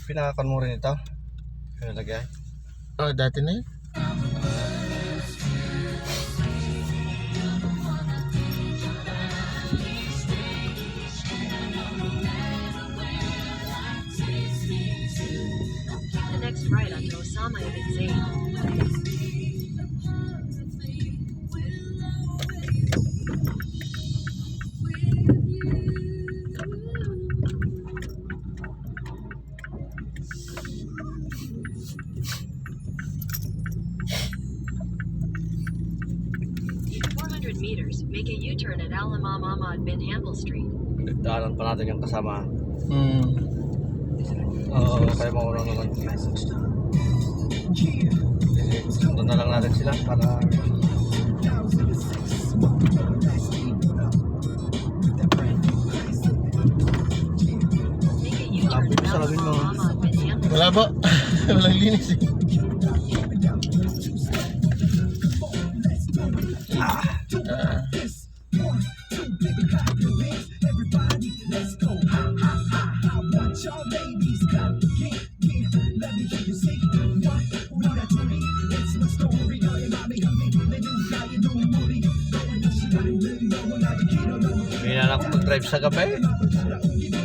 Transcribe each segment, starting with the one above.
Pinakakan mo rin ito. Lagay. Oh, dati na yun. The next right onto Osama Ibn Zaid. In 400 meters, make a U-turn at Al Imam Ahmad bin Hanbal Street. Daanan pa natin yung kasama. Oo. Kaya mauna naman. Sundan na lang natin sila para Make a U-turn Sabi ko at sa Al labing Imam mo. Ahmad bin Hanbal. Wala ba? Walang linis eh. mahina na akong mag-drive sa gabi.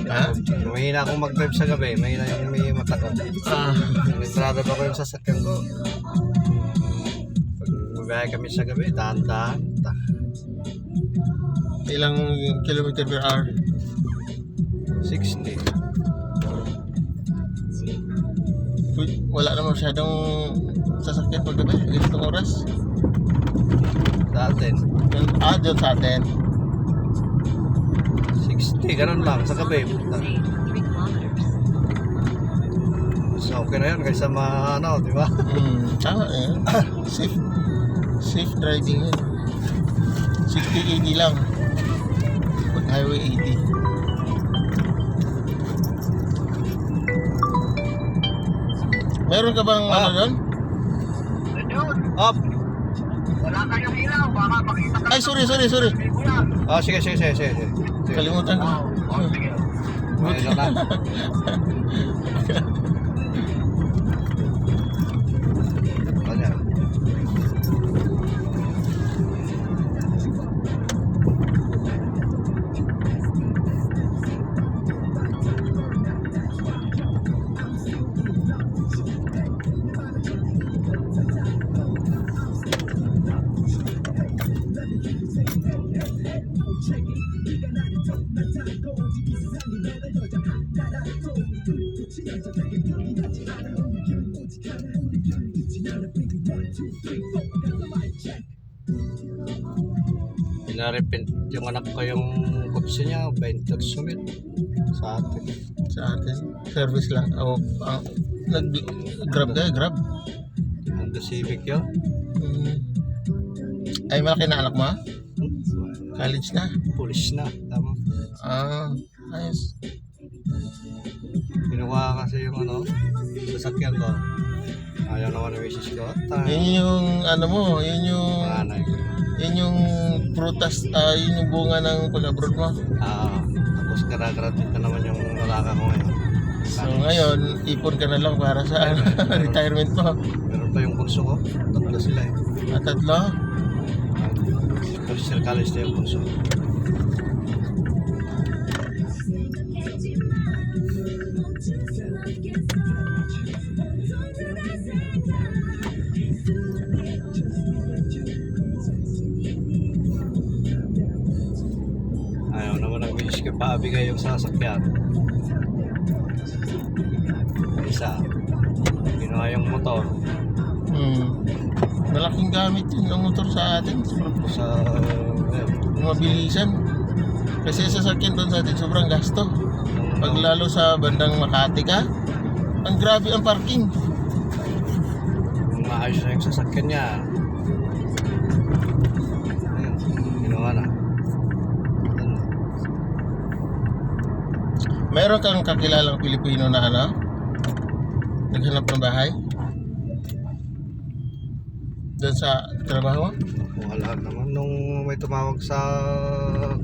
Ha? Mahina akong mag-drive sa gabi. Mahina yung may mata ko. Entrada pa ko yung sasakyan ko. Pag mabiyahe kami sa gabi, dahan-dahan. Ilang kilometer per hour? 60. Wala naman masyadong sasakyan pag gabi. Ganitong oras. Sa atin. Doon sa atin. 60, ganun lang sa gabi. Zaid, 3 kilometers. So okay na yun kaysa ano, di ba? Tama eh. Safe driving yun. 60-80 lang. Pag highway 80. Meron ka bang ano doon? Up! Wala kayong ilaw, baka makita ka. Ay, sorry. Ah, sige. Kalimutan ko. Sige. Ayun na. Kanya. Pinarepent yung anak ko yung kutsi niya, 20 sumit sa atin. Sa atin. Service lang. O, nag-grab ka? Grab? Honda Civic yun. Ay, malaki na anak mo? College na? Police na. Tama. Ayos. Kinuha kasi yung sasakyan ko. Ayaw naman ng misis ko. Yun yung ano mo, yun yung Panganay ko. yun yung prutas, yun yung bunga ng pag-abroad mo. Tapos karagraduate na naman yung lalaka ko ngayon. So ngayon, ipon ka na lang para sa retirement mo. Meron pa yung kurso ko. Tatlo sila eh. Tatlo? Commercial college na yung kurso. Ayaw naman ang misis ko paabigay yung sasakyan. Isa. Ginawa yung motor. Malaking gamit yun ng motor sa atin. Sa Mabilisan. Kasi sa sasakyan doon sa atin sobrang gasto. Pag lalo sa bandang Makati ka, ang grabe ang parking. maayos na yung sasakyan niya. Ayan, ginawa na. Meron kang kakilalang Pilipino na naghanap ng bahay? Doon sa trabaho? Wala naman nung may tumawag sa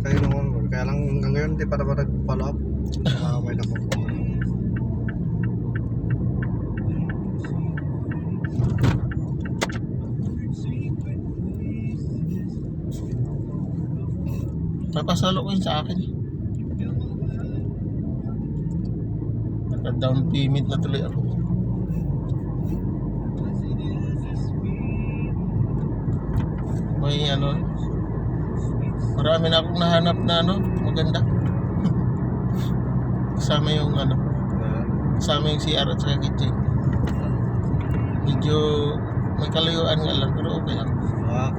kayo noon. Kaya lang hanggang ngayon hindi pa naman nag-follow up. May nakukuha. Papasalo ko yun sa akin. Naka-down payment na tuloy ako. May ano, marami na akong nahanap na ano, maganda. Kasama yung ano, kasama yung CR at saka kitchen. Medyo may kalayuan nga lang, pero okay lang.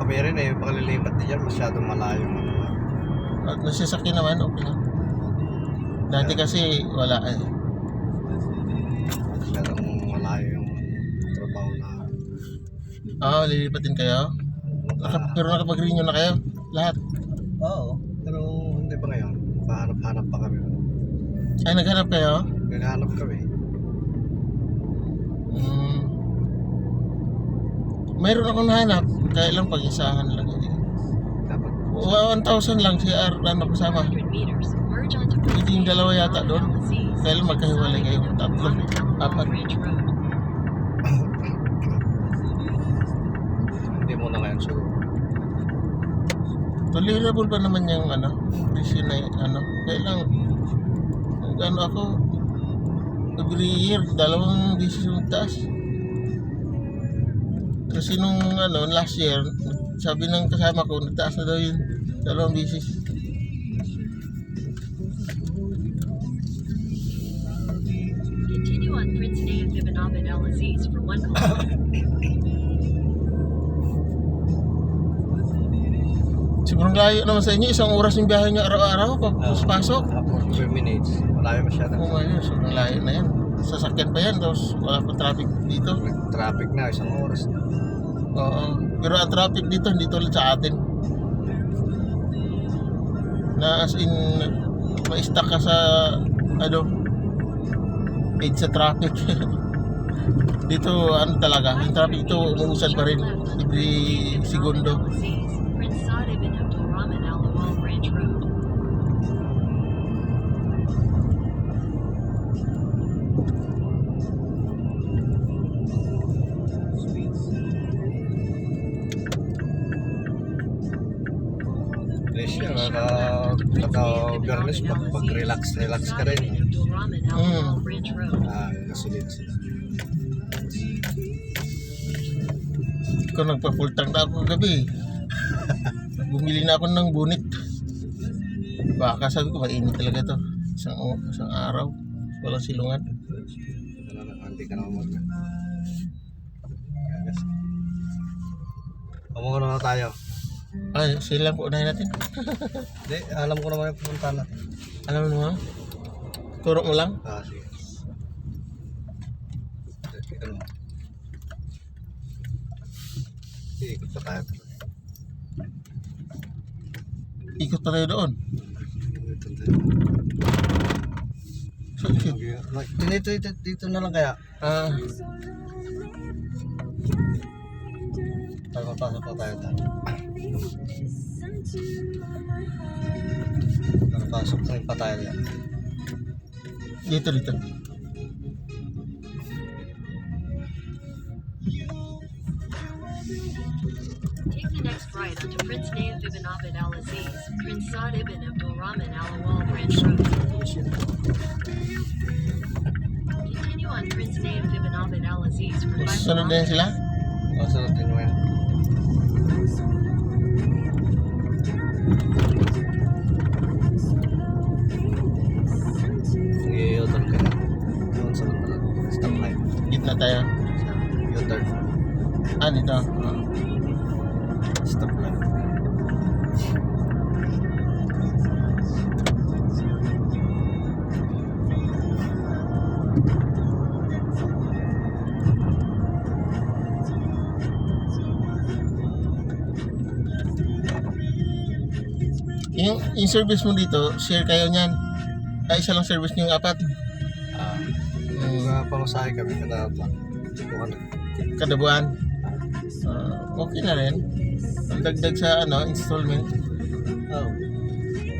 Kami rin eh, pakalilipat din dyan, masyadong malayo. At nasasakyan naman, okay lang. Dati kasi wala eh. Masyadong malayo yung trabaho na. Lilipat din kayo? Pero nakapag-renew na kayo? Lahat? Oo, pero hindi pa ngayon. Pahanap-hanap pa kami. Ay, naghanap kayo? Naghahanap kami. Mayroon akong nahanap. Kaya lang pag-isahan lang. Dapat 1,000 lang si ano kasama. 100 meters, merge onto Pwede yung dalawa yata doon. Alice. Kaya lang magkahiwalay kayo. Tatlo. Apat. Ridge Road. hindi mo na ngayon siguro. Tolerable pa naman yung ano, presyo na yung ano. Kaya lang, ano ako, every year, 2 beses yung taas. Kasi nung ano, last year, sabi ng kasama ko, nagtaas na daw yun, 2 beses. Continue on Prince Nayef Ibn Abd al-Aziz for 1 kilometer. Siguro layo naman sa inyo, 1 oras yung biyahe nyo araw-araw, pasok. 4 minutes. Malayo masyado. Oh my God, sobrang layo na yan. Sasakyan pa yan, tapos wala pa traffic dito. Traffic na, 1 oras na. Oo. Pero ang traffic dito, hindi tulad sa atin. Na as in, ma-stuck ka sa, ano, edge sa traffic. Dito, ano talaga, yung traffic ito, umuusad pa rin. Every segundo. Prince Saad Ibn Abdulrahman Al Awal Branch Road. Siya, naka-Bernes, pag-relax ka rin. Abdulrahman Al Awal Branch Road. Gasolina sila. Ikaw nagpa-full tank na ako kagabi. Bumili na ako ng bunit. Baka sabi ko, mainit talaga to. Isang araw. Walang silungan. Hindi ka naman mag. Pamungo na tayo. Ay, sila po unahin natin. Hindi, alam ko naman yung pupuntahan natin. Alam mo naman? Turo mo lang? Sige. Ano? Ikot pa tayo. Ikot pa tayo doon. So, Dito na lang kaya. Pasok pa tayo. Pasok pa tayo. dito. Take the next right onto Prince Nayef Ibn Abd al-Aziz, Prince Saad Ibn Abdulrahman Al Awal Branch Road. Continue on Prince Nayef Ibn Abd al-Aziz for 5 Sunod na yan kilometers. sila? Sunod din mo yan. I-u-turn ka na. Doon sa stop line. Gitna tayo. U-turn. Dito. Stop line. Yung service mo dito, share kayo niyan. Isa lang service niyo yung 4. Pamasahe kami kada buwan. Kada buwan. Okay na rin. Ang dagdag sa installment.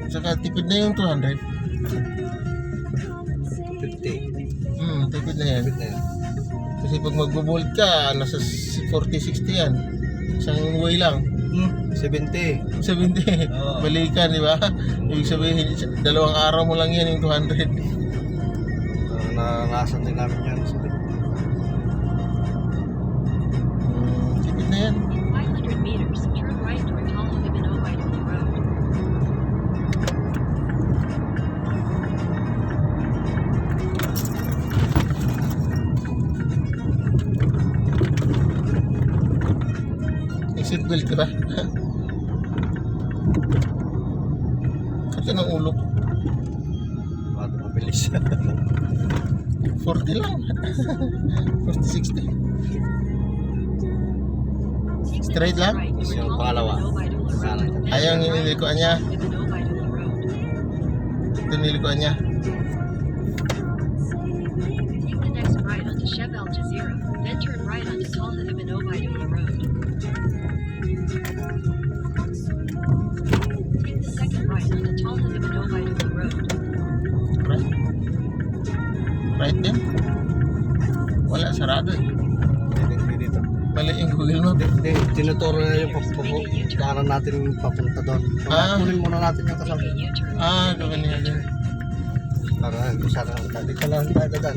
Saka tipid na yung 200. 50. Tipid na yan. Tipid na yan. Kasi pag magbo-bolt ka, nasa 40-60 yan. Isang way lang. 70. 70. Oo. Balikan, di ba? Ibig sabihin, dalawang araw mo lang yan yung 200. Naranasan din namin yan. Tipid na yan. In 500 meters, turn right toward Talha Ibn Ubaidullah Road. May seatbelt ka ba? Kati ng ulo. Bago mabilis. 40 lang. 40-60. Straight lang? Right toward Yung Talha pangalawa. Ibn Ubaidullah Road. Then Ayaw turn yung right nilikuan toward niya. Talha Ibn Ubaidullah Road. Ito nilikuan niya. Take the next right onto Sheb Al Jazeera, then turn right onto Talha Ibn Ubaidullah Road. Take the second right onto Talha Ibn Ubaidullah Road. Right? Right din? Wala, sarado eh. Hindi dito. Mali yung Google Map. Hindi, tinuturo na yung pagkakaroon natin papunta doon. Kunin muna natin yung kasama. Make a U-turn. Ganyan yan. Para hindi sana dito ka lang tayo dadaan.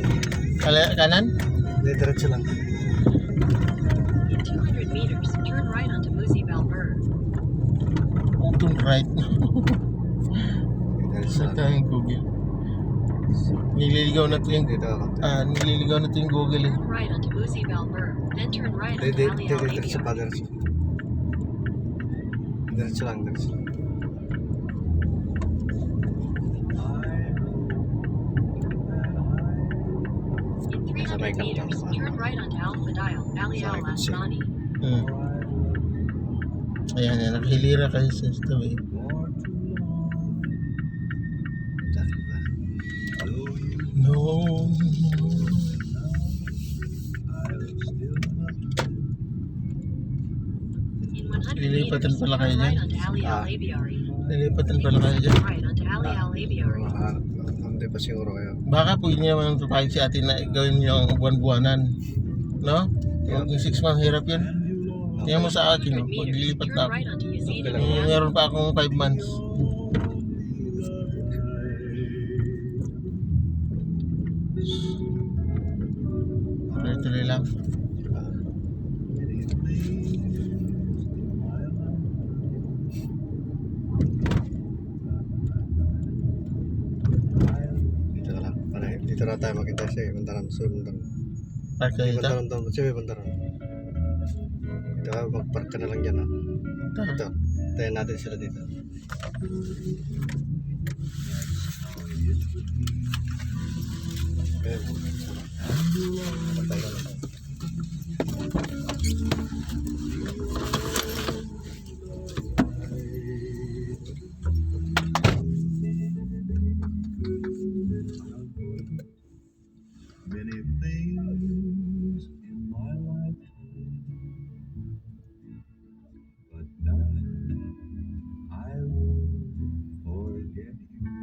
Kanan? Hindi, diretso lang. In 200 meters, turn right onto Musi Balbur. Turn right. Diretso Sa lang. tayong Google. Nililigaw na to yung Dito. nililigaw na to yung Google eh. Turn right onto Musi Balbur, then turn right onto Ali Al Diretso pa, Abia. diretso. Diretso lang, diretso. In 300 meters, turn right onto Al Fadail, Ali Al Asmani. Ayan, yan. Nakahilira kasi sa ito eh. No. In 100 Lilipatan meters, pala kayo turn right dyan. onto Ali Al Abiari. Nilipatan pala kayo dyan. Right onto Ali Al Abiari. Hindi pa siguro kayo. Baka pwede niya naman papayag si atin na gawin yung buwan-buwanan. No? Yung 6 months hirap yun. Tingnan mo sa akin, 100 no? meters, Paglilipat turn na ako. right onto Yazid Al Meron pa akong 5 months. Tuloy-tuloy lang. Dito ka lang. Dito na tayo makita siya. Bantaran. So, bantaran. Park kayo dito. Bantaran doon. Sige, bantaran. Dito ka. Mag-park ka na lang dyan. Ha? Dito. Tayo natin sila dito. Okay. Patay ka lang. Many things in my life, but darling, I won't forget you.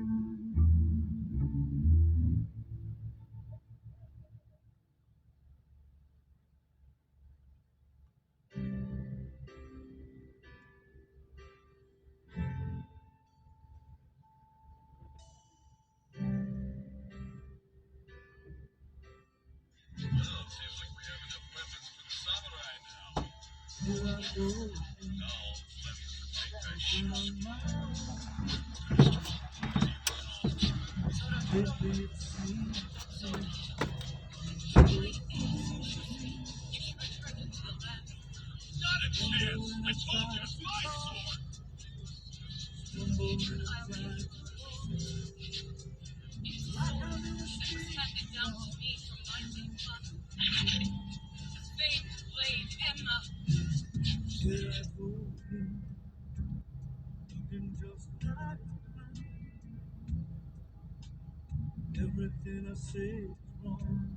Everything I say is wrong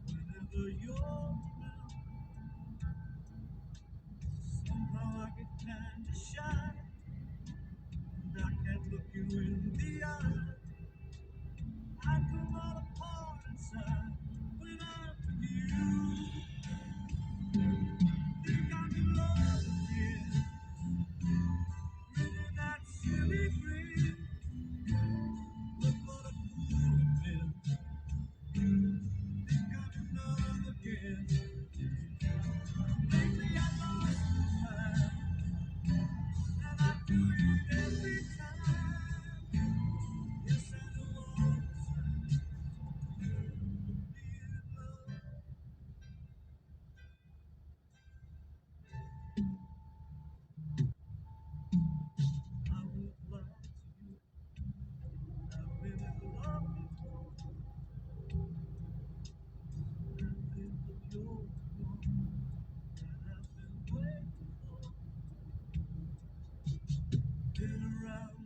whenever you're around. Somehow I get kinda shy, and I can't look you in the eye. I come out apart inside when I'm with you.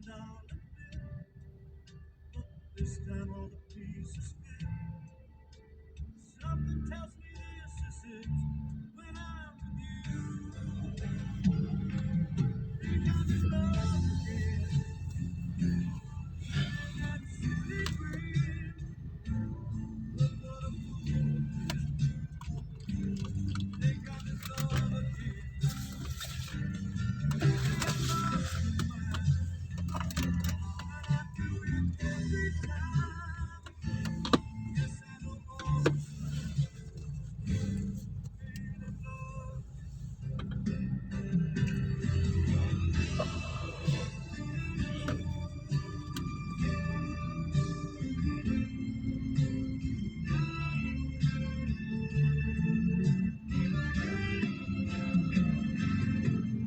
down a bit, but this time all the pieces fit. Something tells me this is it. When I'm with you, think I'm in love again. That silly grin. Look what a fool. Think I'm in love again. Every time, yes, I know all the pain and love.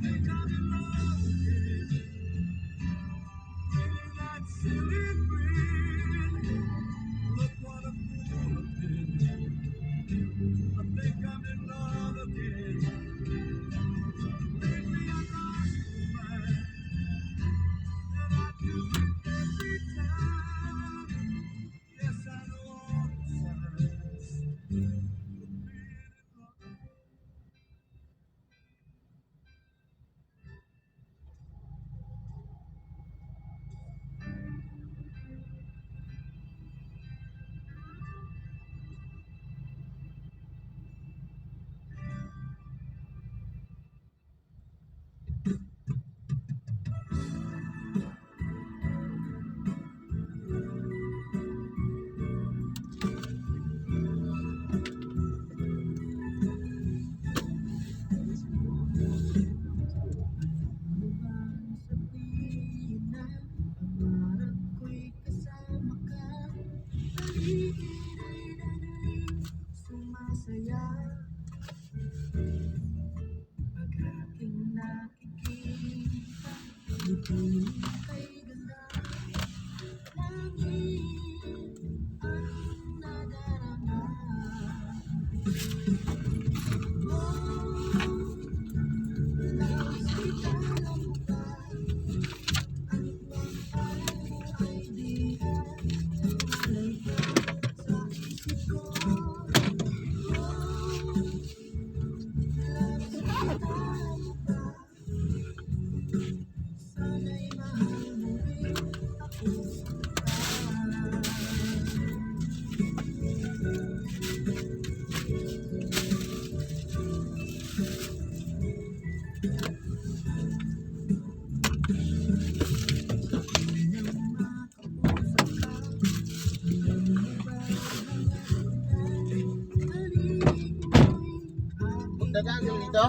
Think I'm in love again. Bringing that silly grin. Look what a fool I've been. I think I'm in love again. Lately I lost my mind, and I do it every time. Yes, I know all the signs of being in love. Sumasaya pag aking nakikita, ngiti kay ganda, langit ang nadarama. Oh, laos kita lang ba? Ang pagpapalo ay di na nawalay ka sa isip ko. Sana'y mahal mo rin ako Magdadaan yung dito?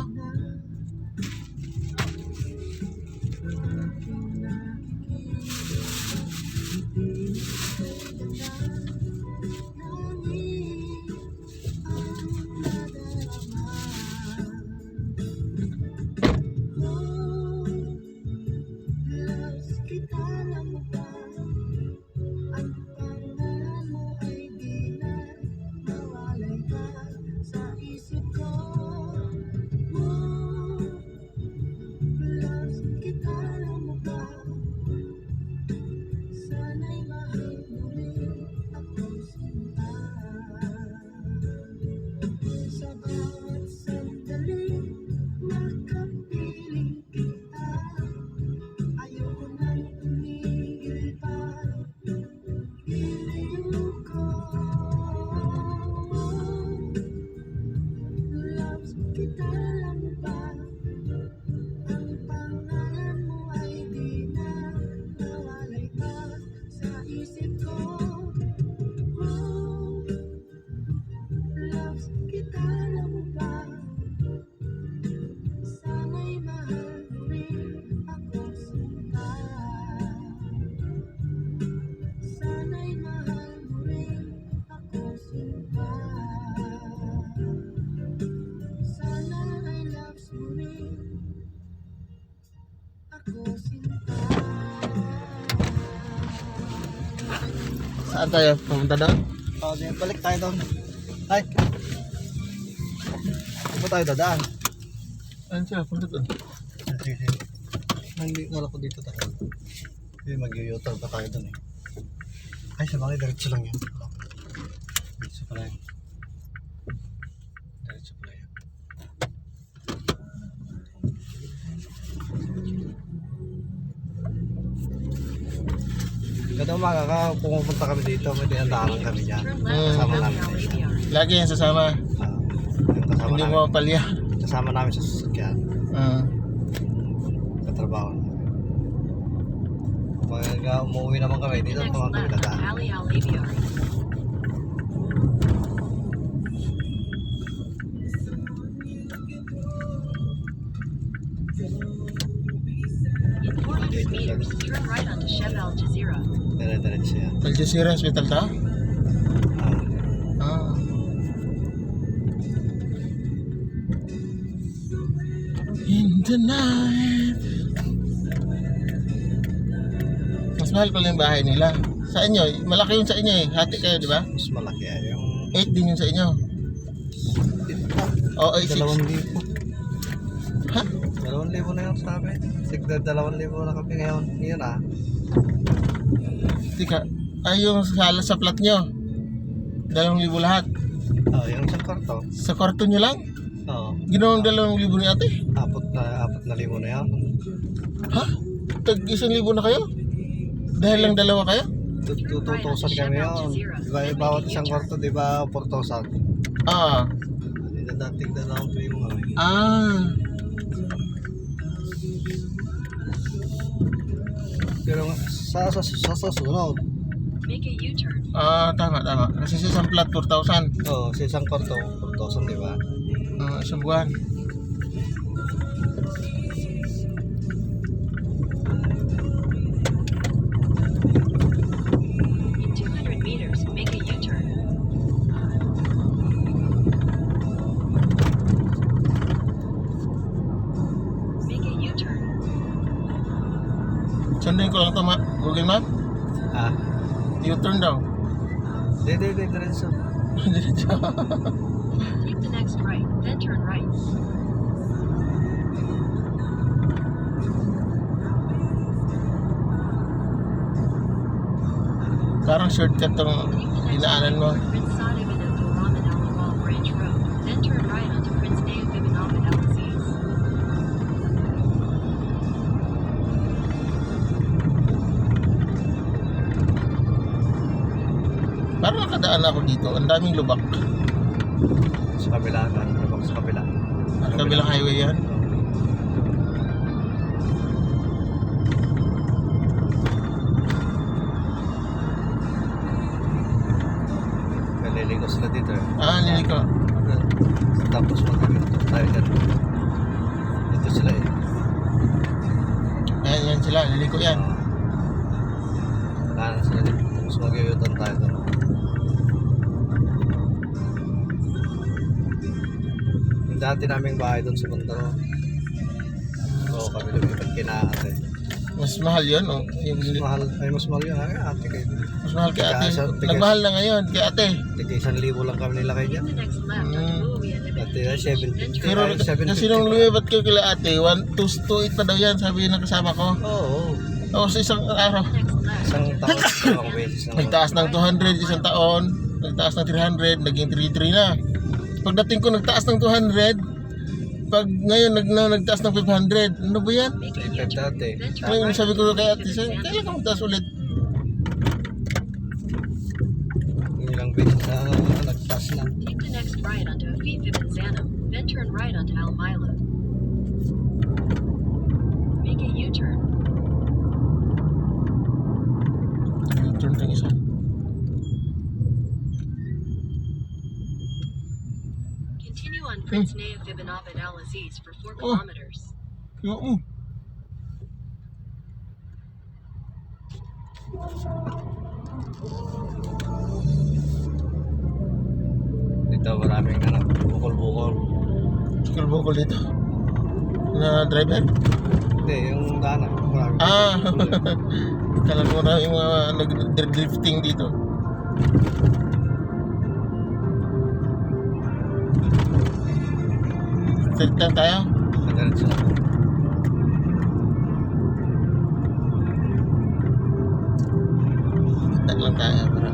Kita lang ba? Ang pangalan mo ay di na mawalay ka sa isip ko. Loves kita lang ba? Sana'y mahal mo rin ako sinta. Sa bawat sandali makapiling kita. Ayoko nang tumigil pa. Iliw ko. Loves kita lang ba? Ang pangalan mo ay di na nawalay pa sa isip ko. Loves kita lang ba? Sana'y mahal mo rin ako sinta. Sana'y mahal mo rin ako sinta. Sana'y loves mo rin ako sinta. Saan tayo? Pumunta doon? Oh, balik tayo doon. Ay! Saan ba tayo dadaan? Saan siya? Punta doon. Hindi, wala ko dito tayo. Mag-u-turn pa tayo dun eh. Ay, sa bagay, diretso lang yan. Diretso pala yan. Diretso pala yan. Kada umaga ka, pumupunta kami dito, may dinadaanan kami dyan. Turn left Kasama on namin. Valley AVR. Lagi yan sasama. Yung kasama Hindi namin. mo mapalya. Kasama namin sa sasakyan. Katrabaho namin. Pag umuwi naman kami, dito Next naman kami left on dadaan. Alley AVR. In 400 meters, turn right onto Chev Al Jazeera. Dire-diretso yan. Al Jazeera Hospital ta? Ah, In the night. Mas mahal pala yung bahay nila. Sa inyo, malaki yun sa inyo eh. Hati kayo, di ba? mas malaki yan. Yung 8 din yun sa inyo. Oo, 8, 6. 2,000. Ha? 2,000 na yung sabi. Sigda 2,000 na kami ngayon. Ngayon ah. Tika. Ay, yung sa plat nyo. 2,000 lahat. Oh, yung isang kwarto. Sa kwarto nyo lang? Oo. Ginawang 2,000 ni ate? 4,000 na yan. Ha? Tag 1,000 na kayo? Dahil lang dalawa kayo? 2,000 kami yun. Diba, bawat isang kwarto, di ba 4,000? Ah. Hindi na dating 2,000 kami. Ah. Pero sa susunod, Make a U-turn. Ah, tama. Kasi sa isang plat, 4,000. oh, sa isang kwarto, 4,000, di ba? Isang buwan. In 200 meters, make a U-turn. Make a U-turn. Sundin ko lang ito, Google Map. Ah, U-turn daw. diretso. Take the next right, then turn right. Parang shortcut tong Take the next dinaanan right mo. for Prince Saad ibn Abdul Rahman Al Lawal Branch Road, then turn right onto Prince Nayef ibn Abd Al Aziz. Parang nakadaan ako dito. Ang daming lubak. Sa kabila, sa kabila. Ang kabilang highway yan. Kaliligo sila dito eh. Ah, liliko. Tapos mag-u-turn tayo dyan. Dito sila eh. Ayan, yan sila. Liliko yan. Kanan sila dito. Tapos mag-u-turn tayo doon. Yung dati naming bahay doon sa Bantaro. Oo, kami lumipat kina ate. Mas mahal yun, oh. Yung, Mas mahal yun. Ay, ate kayo. mas mahal kay ate. Tigas. Nagmahal na ngayon kay ate. Tigay 1,000 lang kami nila kayo dyan. Take the next left onto Muawiyah ibn Dati ay Abi, 750. then turn Pero Ay, 750 kasi nung pala. lumipat kayo kila ate, 1,228 pa daw yan, sabi ng kasama ko. Oo. O, sa isang araw. next left. Isang taon, dalawang beses na. Nagtaas ng 200 isang taon, nagtaas ng 300, naging 3-3 na. Pagdating ko nagtaas ng 200, pag ngayon nagtaas ng 500. Ano ba yan? Make a Ipet U-turn, dati. then turn Ngayon right sabi ko onto kay ate, Ibn Zainab. kailan ka magtaas ulit? Yung ilang beses na nagtaas na. Take the next right onto Afif ibn Zanab, then turn right onto Al Mila. Make a U-turn. Turn ng isa. Continue on Prince Nayef ibn Abd Al Aziz for 4 Oh. kilometers. Oo. Dito maraming bukol-bukol. Bukol dito. Na driver? Hindi, yung daanan. Maraming Ah, bukol. kala ko na yung mga nag-drifting dito. Straight lang tayo. Diretso na. tayo para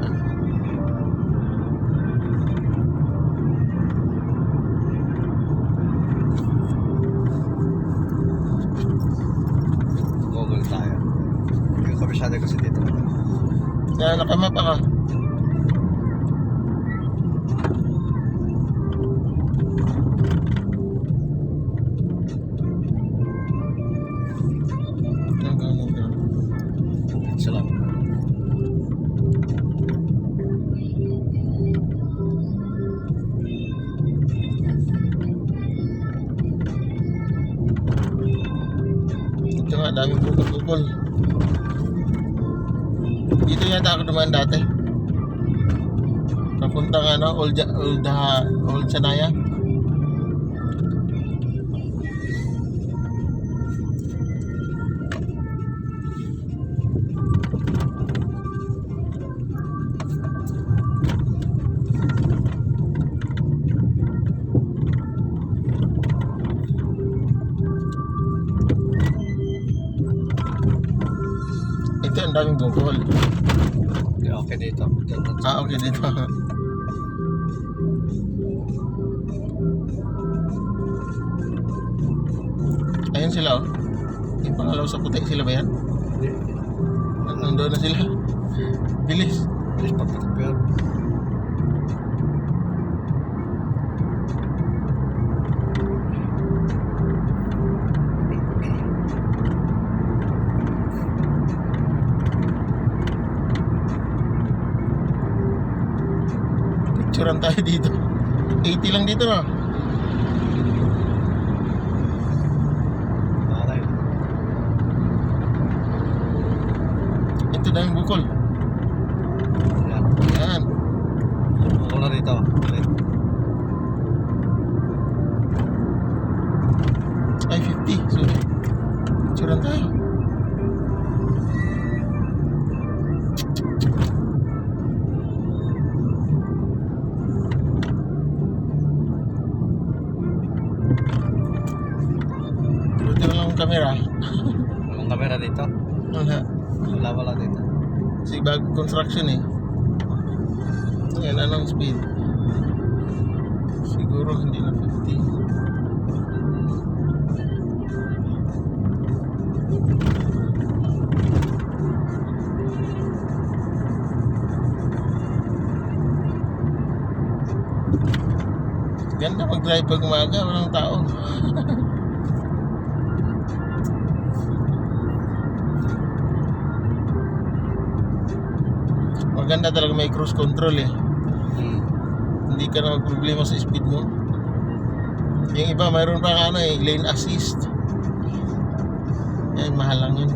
Google tayo. Hindi ko masyado kasi dito. kaya nakamapa ka. Salam. Ito nga, daming bukol-bukol. Dito yata ako dumaan dati. Papuntang Old Sanaya. Ito ang daming bukol. Okay dito. Okay dito. Ayun sila oh. Yung pangalaw sa puti, sila ba yan? Nandoon na sila. Bilis. Bilis papatak ko yun. Picturean tayo dito. 80 lang dito no. Okay. Ito na yung bukol. Yan. Yan. Ako na rito. Okay. Ay 50. Sorry. Picturean tayo. Tiro-tiro lang ang camera. Walang camera dito. Wala. Wala dito. Kasi bago construction eh. Yan, anong speed? Siguro hindi na 50. Ganda mag-drive pag umaga, walang tao. Maganda talaga may cruise control eh. Hindi ka na magproblema sa speed mo. Yung iba mayroon pa nga lane assist. Yan, mahal lang yun.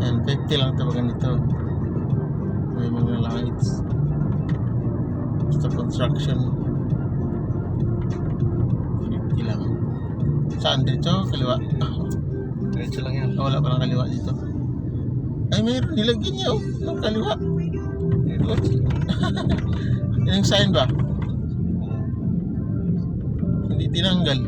Yan, 50 lang ito pag ganito. May mga lights. Basta construction 50 lang. Saan dito? Kaliwa. Diretso lang yan. Wala pa lang kaliwa dito. Ay, mayroon nilagyan niya oh. Ng kaliwa. Yan yung sign ba? Hindi tinanggal.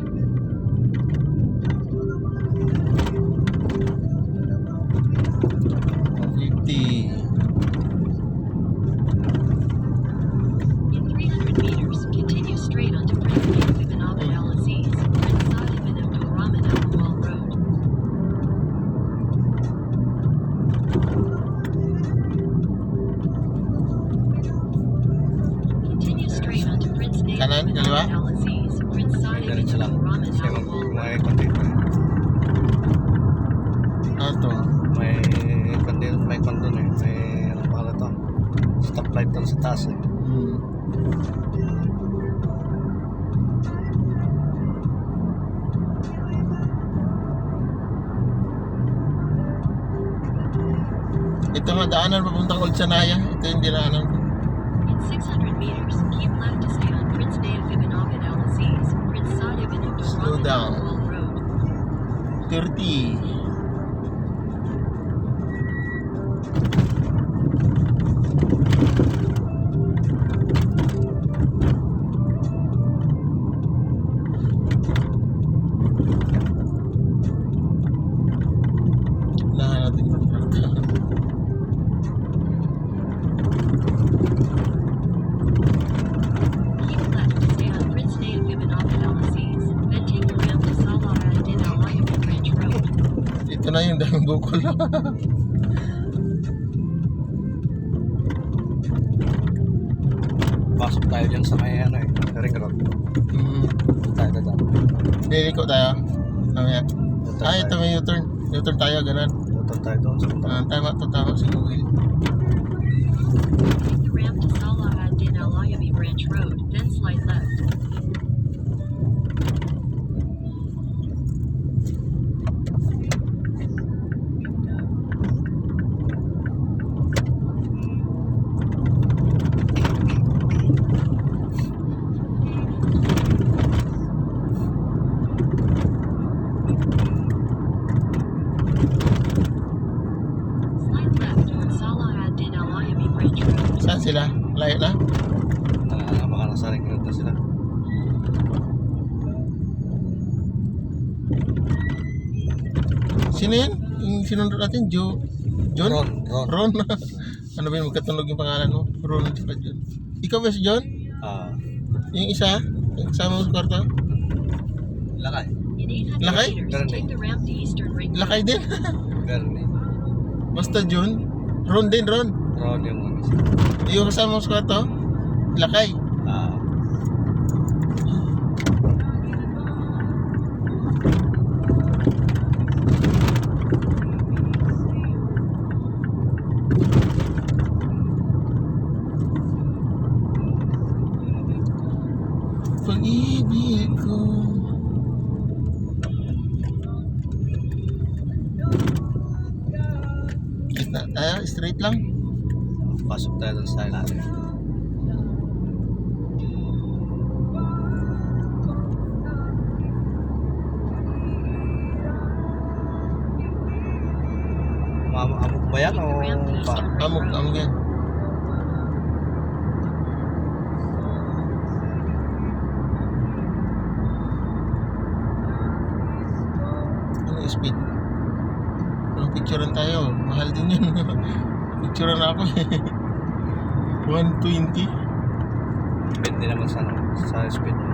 In 300 meters, continue straight onto Prince Naif Ibn Abd al-Aziz, Prince Saad Ibn Abdulrahman Al-Awwal Road. Continue straight onto Prince Naif Kanan, Ibn kaliwa? Abd al-Aziz, Prince Saad Ibn Diretso lang. Abdulrahman Kasi Al-Awwal may Road. kondo. Ito. May kondo na eh. May ano pa to. Stoplight doon sa taas eh. Ito nga daanan papuntang Old Sanaya. Ito yung dinaanan ko. In 600 meters, keep left to stay on Prince Naif Ibn Abd al-Aziz, Prince Saad Ibn Slow Abdulrahman down. Al-Awwal Road. 30. Lahat natin ng truck. Keep left to stay on Prince Naif Ibn Abd al-Aziz, then take the ramp to Salah ad-Din al-Ayamin Branch Road. Ito na yung daming bukol. Pasok tayo dyan sa may ano eh. Ring road. Tayo. Liliko tayo. Mamaya. U-turn Ah, ito tayo. may U-turn. U-turn tayo, ganun. U-turn tayo doon sa Ah, tama si Google. Take the ramp to Salah ad-Din al-Ayamin Branch Road, then slide left. Slide left toward Salah ad-Din al-Ayamin Branch Road. Saan sila? Layo na? baka nasa ring road na sila. Sino yan? Yung sinunod natin? John? Ron. Ron? Ano ba yung magkatunog yung pangalan mo? Ron at saka John. Ikaw ba si John? Ah, Yung isa? Yung kasama mo sa kwarto? lakay. In 800 Lakay? meters, take the ramp to Eastern Ring Road. Lakay din? Bernie. Basta John? Ron din, Ron. Ron yung ano isa. Yung kasama mo sa kwarto? Lakay. Ah, Pag-ibig ko. Straight lang. pasok tayo doon sa ilalim. Amok ba yan o pa? Amok yan. Ano yung speed? Anong picturean tayo? Mahal din yun. Picturean ako eh. 120. Depende naman sa, ano, sa speed mo.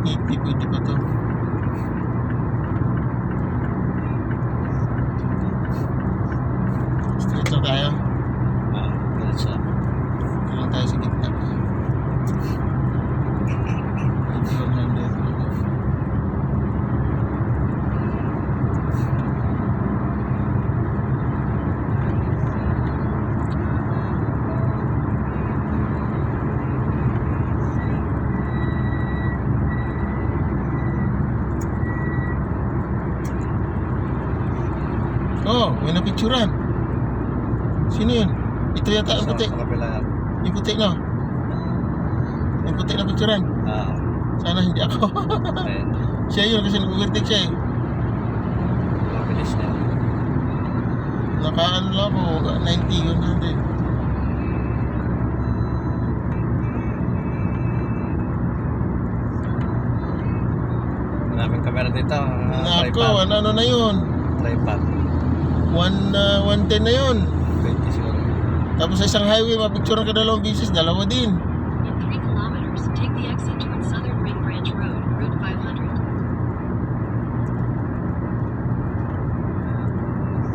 80 pwede pa to. Straight lang tayo. Ah, ganun siya. Dito lang tayo sa gitna. 100. Oh, may napicturan. Sino yun? Ito yata ang puti. Sa kabila yan. Yung puti no? Yung puti na picturan. Ah, Sana hindi ako. ayun. Siya yun kasi nag-overtake siya eh. Mabilis niya. Nakaano lang ako, 90, 100. Maraming kamera dito. Nako, ano na yun? Tripod. 110 na yun. 20 siguro. Tapos sa isang highway, mapicturan ka dalawang beses, dalawa din. In 3 kilometers, take the exit toward Southern Ring Branch Road, Route 500.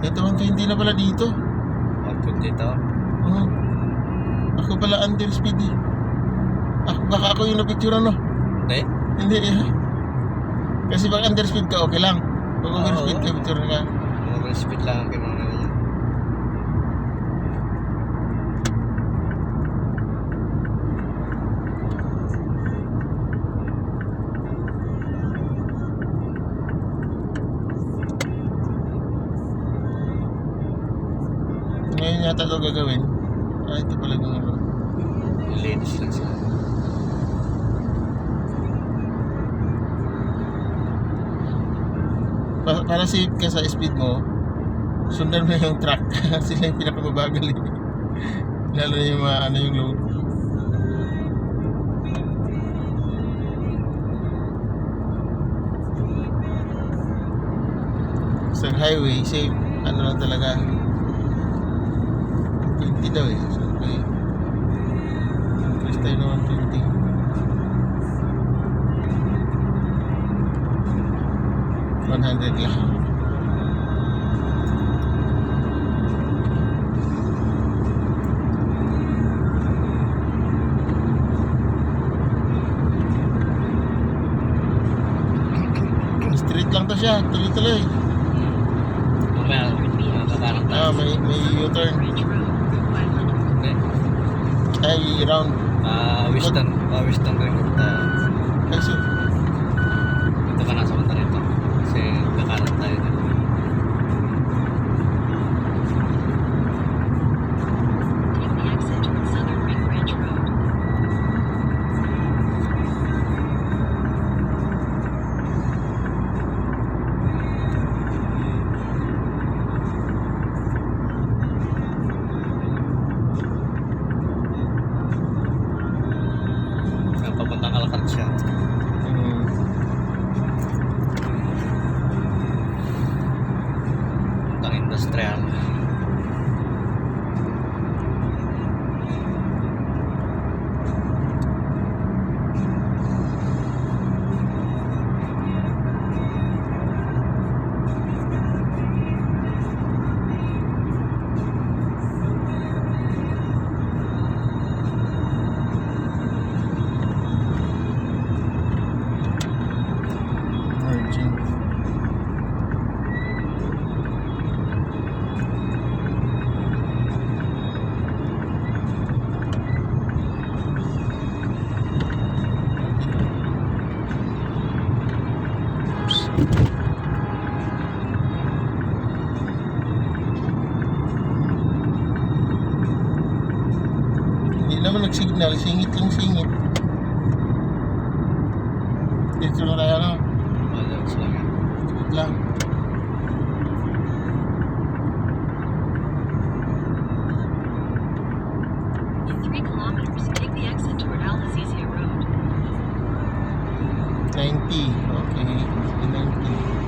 Ito, 120 na pala dito. 120 to. Ako pala underspeed eh. Baka ako yung napicturan no? Hindi. Hindi eh. Kasi pag underspeed ka, okay lang. Pag Oo. overspeed ka, picturan ka. Mga speed lang ang kinuha niya. Ngayon yata ito gagawin. Ito pala yung ano. Ladies lang sila. Para safe ka sa speed mo, sundan mo yung truck. Sila yung pinakababagal eh. Lalo na yung ano yung load. Sa highway, safe. ano lang talaga 20 daw eh. So, okay. Increase tayo ng 120. $100 lang. Street lang to siya, tuloy-tuloy. Mamaya, makakaroon tayo. May U-turn. Ridge Road, 500. Hindi. Ay, round. Wisdom rin ko tayo. Ay, so, Dito ka nasa punta rito. Kasi kakaroon tayo na. Take the exit toward Southern Ring Branch Road. Papuntang Alcatraz siya. mm, Papuntang industrial. merging. Hindi naman nag-signal, singit lang singit. Dito lang tayo na, Malakas lang yan. wait lang. In 3 kilometers, take the exit toward Al-Azizia Road. 90, okay, 90.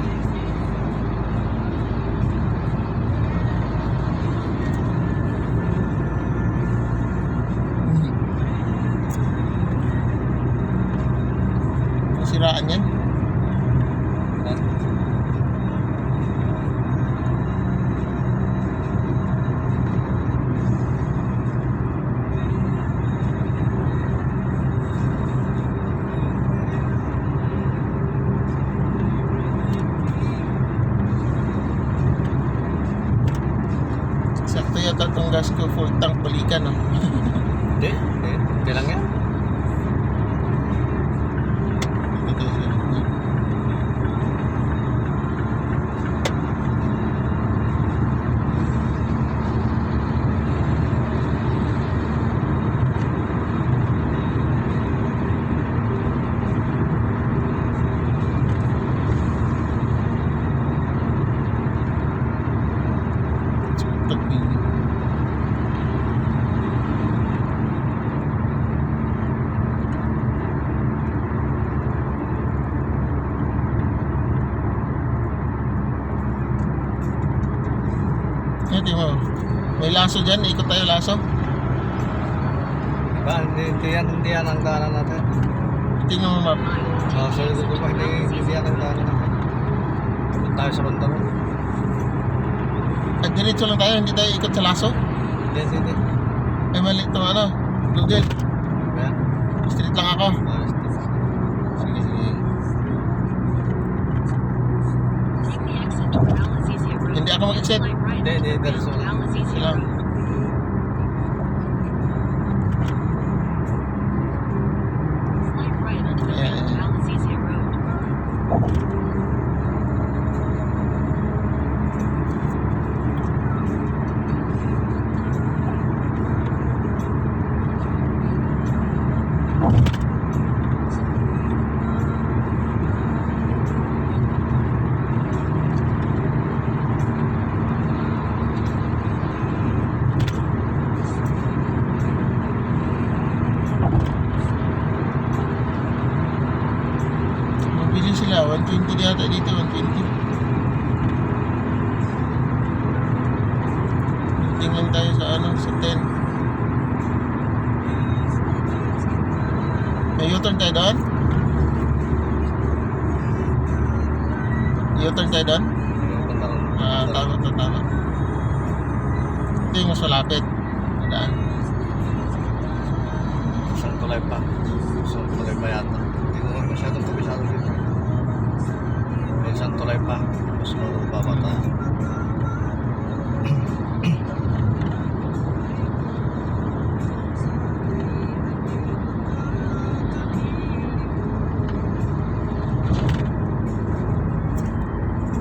Siraan yan? Sakto yata itong gas ko, full tank balikan ah. Hindi lang yan. Ito siya. Tapi Ito mo. May laso dyan, ikot tayo laso. Diba? Hindi yan ang daanan natin. Tingnan mo map. Sorry ko pa, hindi yan ang daanan natin. Punta tayo sa banda mo. At diretso lang tayo, hindi tayo ikot sa laso. Hindi. Ay mali ito ano, Google. Ayan. Street lang ako. Sige, sige. Take the exit toward Al-Azizia Road. Hindi ako mag-exit. Slight right Hindi, onto diretso lang. Al-Azizia Lang. Road. Slight right onto the Yeah, yeah. Al-Azizia Road. Mabili sila, 120 yata dito, 120. Parating lang tayo sa ano, sa 10. May U-turn tayo doon? U-turn tayo doon? Tama. Ito yung mas malapit. Daan. Isang tulay pa. Isang tulay pa yata. Hindi ko naman masyadong kabisado dito. May isang tulay pa. Mas mababa tayo.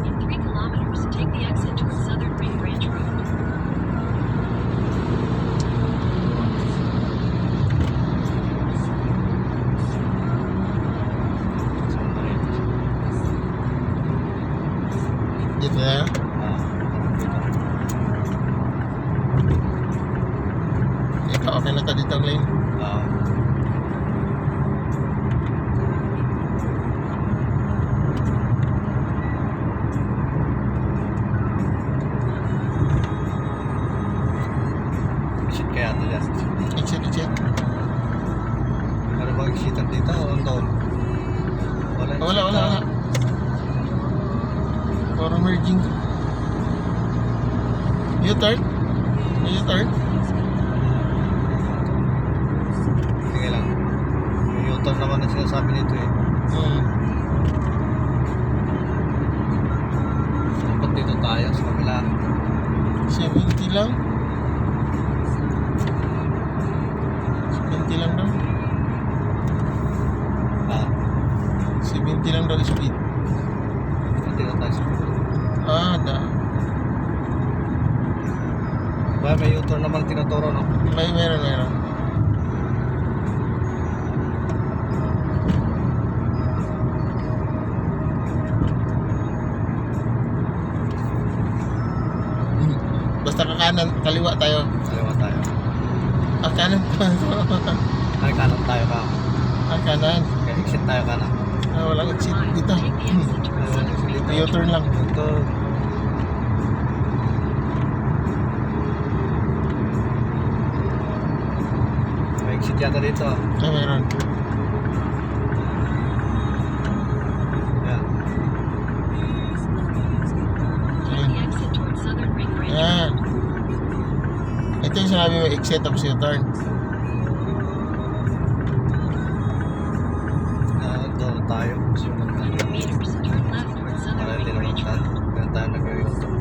In 3 kilometers, take the exit towards Southern Ring Branch Road. Dito na. Ito, okay na to dito ang lane. Exit kaya ito dyan. Exit. Ano ba exitan dito o doon? Wala. For merging. U-turn? May U-turn? Sige lang. May U-turn naman na sinasabi nito eh. Dapat dito tayo sa kabila. 70 lang. 70 lang daw. 70 lang daw speed. Dapat dito tayo sa kabila. Ba, may U-turn naman tinuturo, no? Meron. Basta kaliwa tayo. Kaliwa tayo. Kanan. Ay, kanan tayo ka. Kanan. Kaya exit tayo kanan. In Walang 1 exit mile, dito. take the exit towards Southern Ring Branch U-turn lang. Ito. May exit yata dito. Meron. Yan. Take the exit towards Southern Ring Branch Yan. Road. Ito yung sinabi mo, exit tapos U-turn. Doon tayo. Sunod tayo. 100 meters, turn left towards Southern Para Ring hindi naman Branch tayo. Road. Kaya tayo nag-u-turn.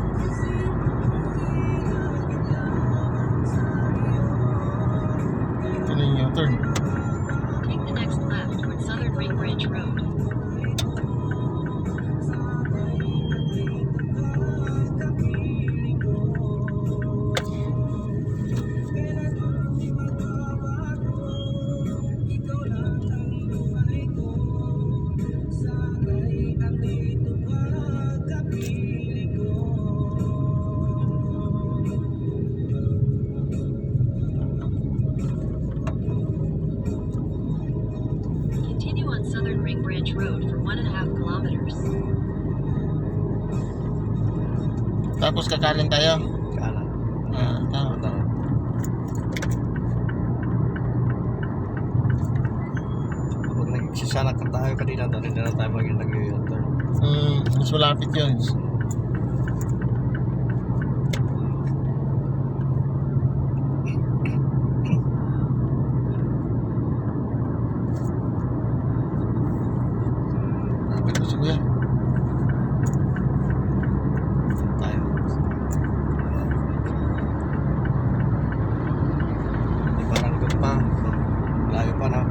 Ito na yung U-turn. Take the next left towards Southern Ring Branch Road. Continue on Southern Ring Branch Road for 1.5 kilometers. Tapos kakanan tayo. Kanan. Tama. Tama. Pag nagsisana ka tayo kanina doon, hindi na tayo maging nag-u-turn. Mas malapit yun. Lapit na si Kuya. Tayo. Hindi parang doon pa. Layo pa na.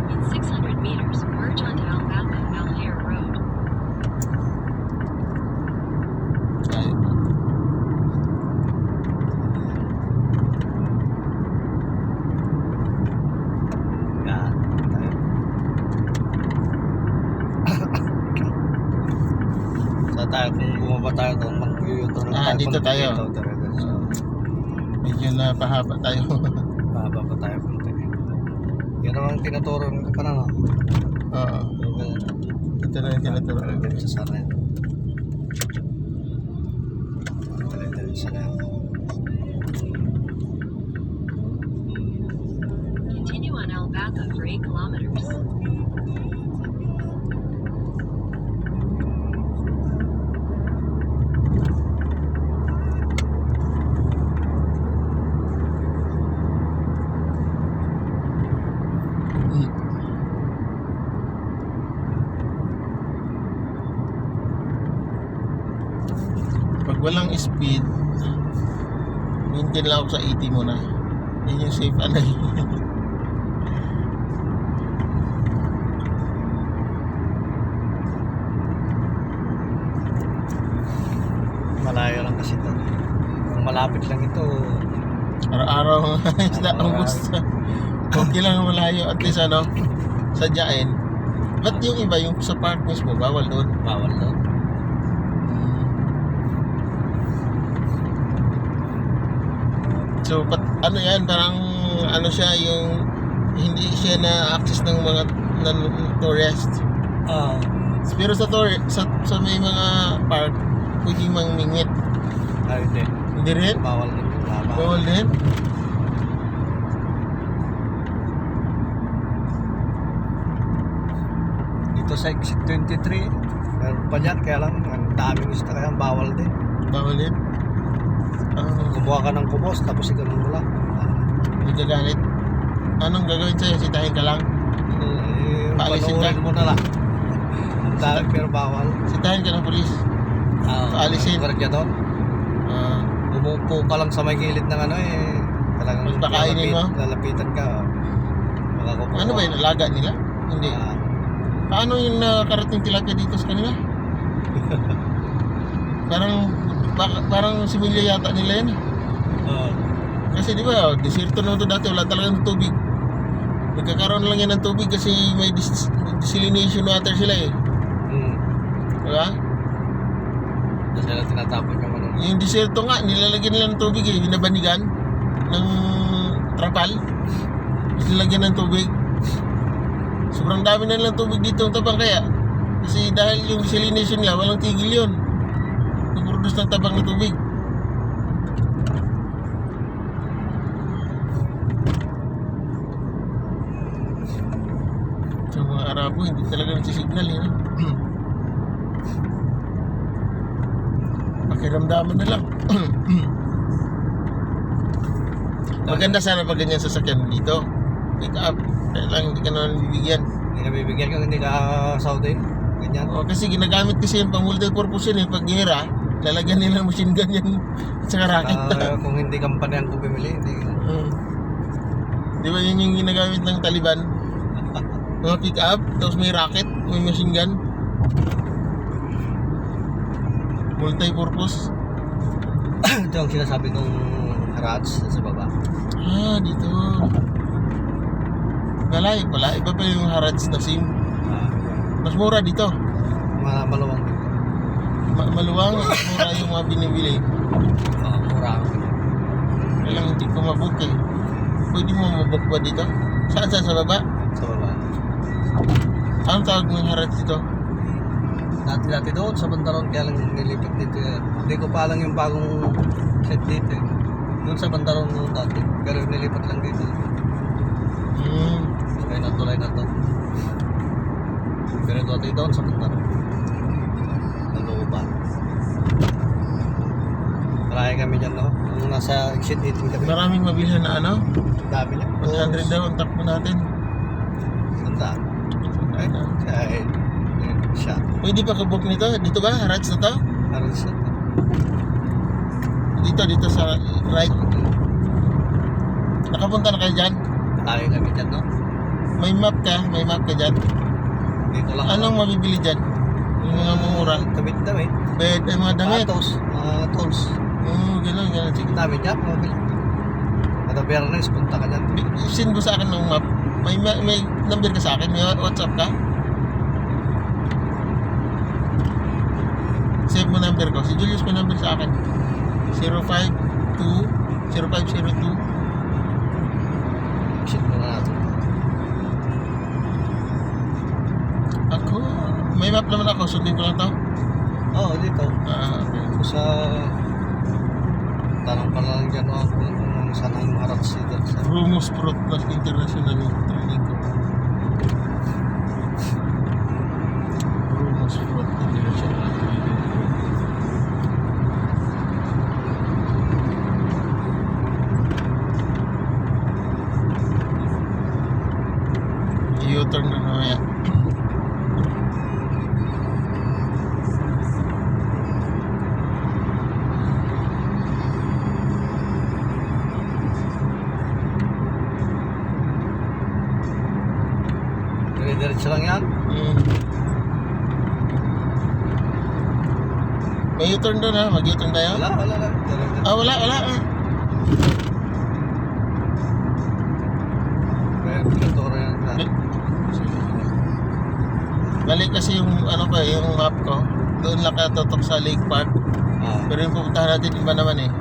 In 600 meters, merge onto Albatha Malheur Road. Tayo pa. Yan. Tayo. Sa tayo, kung bumaba tayo doon, mag-u-turn Dito tayo. Diretso. Medyo napahaba tayo. Mahaba pa tayo konti. Yan naman tinuturo ko pa na, no? Oo. Ito na yung tinaturo. Sa sana yan. EDSA na yan. Continue on Albaca for 8 kilometers. Pag walang speed, maintain lang ako sa 80 muna. Yan yung safe ano yun. Malayo lang kasi ito. Kung malapit lang ito, Araw-araw isda ang gusto. Okay lang malayo at least ano, sadyain. Ba't yung iba, yung sa park mismo, bawal doon? bawal daw. So, ano yan, parang ano siya, yung hindi siya na-access ng mga tourist. Pero sa sa may mga park, pwedeng mangmingit. Hindi. Hindi rin? Bawal din. Bawal din? Dito sa exit 23, meron pa dyan, kaya lang ang daming isda, kaya bawal din. Bawal din? Kumuha ka ng kubos, tapos iganun mo lang. Nagagalit. Anong gagawin sa'yo? Sitahin ka lang? Paalisin ka? Panuulin mo na lang. Ang dami, pero bawal. Sitahin ka ng pulis? Paalisin? Karagya doon. Ah, Umupo ka lang sa may gilid ng ano eh. Talagang Mas pakainin mo? lalapitan ka. Makakukuha. ano ba yun? Alaga nila? Hindi. Paano yung nakarating tilapia dito sa kanila? Parang similya yata nila yan. Kasi di ba, desierto na ito dati, wala talagang tubig. Nagkakaroon lang yan ng tubig kasi may desalination water sila eh. Di ba? Doon sila tinatapon yung ano. Yung desierto nga, nilalagyan nila ng tubig eh. Binabanigan ng trapal. Nilalagyan ng tubig. Sobrang dami na lang tubig dito ang tabang kaya. Kasi dahil yung desalination niya, walang tigil yun. Nag-produce ng tabang na tubig. Sa mga Arabo, hindi talaga nagsisignal yun. Pakiramdaman na lang. Maganda sana pag ganyan sasakyan dito. Pick up. Kaya lang hindi ka naman bibigyan. Hindi ka bibigyan kung hindi ka Saudi. Ganyan. O, kasi ginagamit kasi yun pang multi-purpose yun eh. Pag gera, lalagyan nila ng machine gun yan. At saka rocket. Kung hindi kampanya ang bumili, hindi. Di ba yun yung ginagamit ng Taliban? Mga pick up, tapos may rocket, may machine gun. Multi-purpose. Ito ang sinasabi ng Rats sa baba. Ah, dito. Malayo pala. Iba pa yung Harrods na SIM. Mas mura dito. Maluwang dito. Maluwang, mas mura yung mga binibili. Mura. Kaya hindi ko mabook eh. Pwede mo mabook ba dito? Saan sa baba? Sa baba. Anong tawag ng Harrods dito? Dati doon sa Bandaron, kaya lang nilipat dito. Hindi ko pa alam yung bagong set dito eh. Doon sa Bandaron noon dati. Pero nilipat lang dito. Kaya natulay na to. Pero dati doon sa Bandaron. Naluban. Marami kami dyan, no? Nung nasa exit 18 kami. Maraming mabilhan na ano? Dami niya. 100 daw ang takbo natin. Sandaan. Ay, siya. Pwede pa kabook nito? Dito ba? Harrods na to? Parang siya. Dito sa right. Nakapunta na kayo dyan? Marami kami dyan, no? May map ka dyan. Dito lang. Anong mabibili dyan? Yung mga mumura. Damit-damit. Bed, ay mga damit. Tools. Tools. Ganun. Sige. Dami dyan, mabili. Kada Bernes, punta ka dyan. Send mo sa akin ng map. May number ka sa akin? May WhatsApp ka? Save mo number ko. Si Julius may number sa akin. 0502 Shit mo na natin. Ako, may map naman ako. Sundin ko lang to. Oo, dito. Okay. Sa Tanong pa lang dyan kung saan ang harap dito sa Rumos Fruit Plus International Training ko. Rumos Fruit International Training. U-turn na mamaya. diretso lang yan. May U-turn doon ha? Mag-U-turn tayo? Wala. Diretso. Ah, wala. Kaya pinaturo yan. Balik kasi yung ano pa, yung map ko. Doon lang katutok sa Lake Park. Pero yung pupuntahan natin iba naman eh.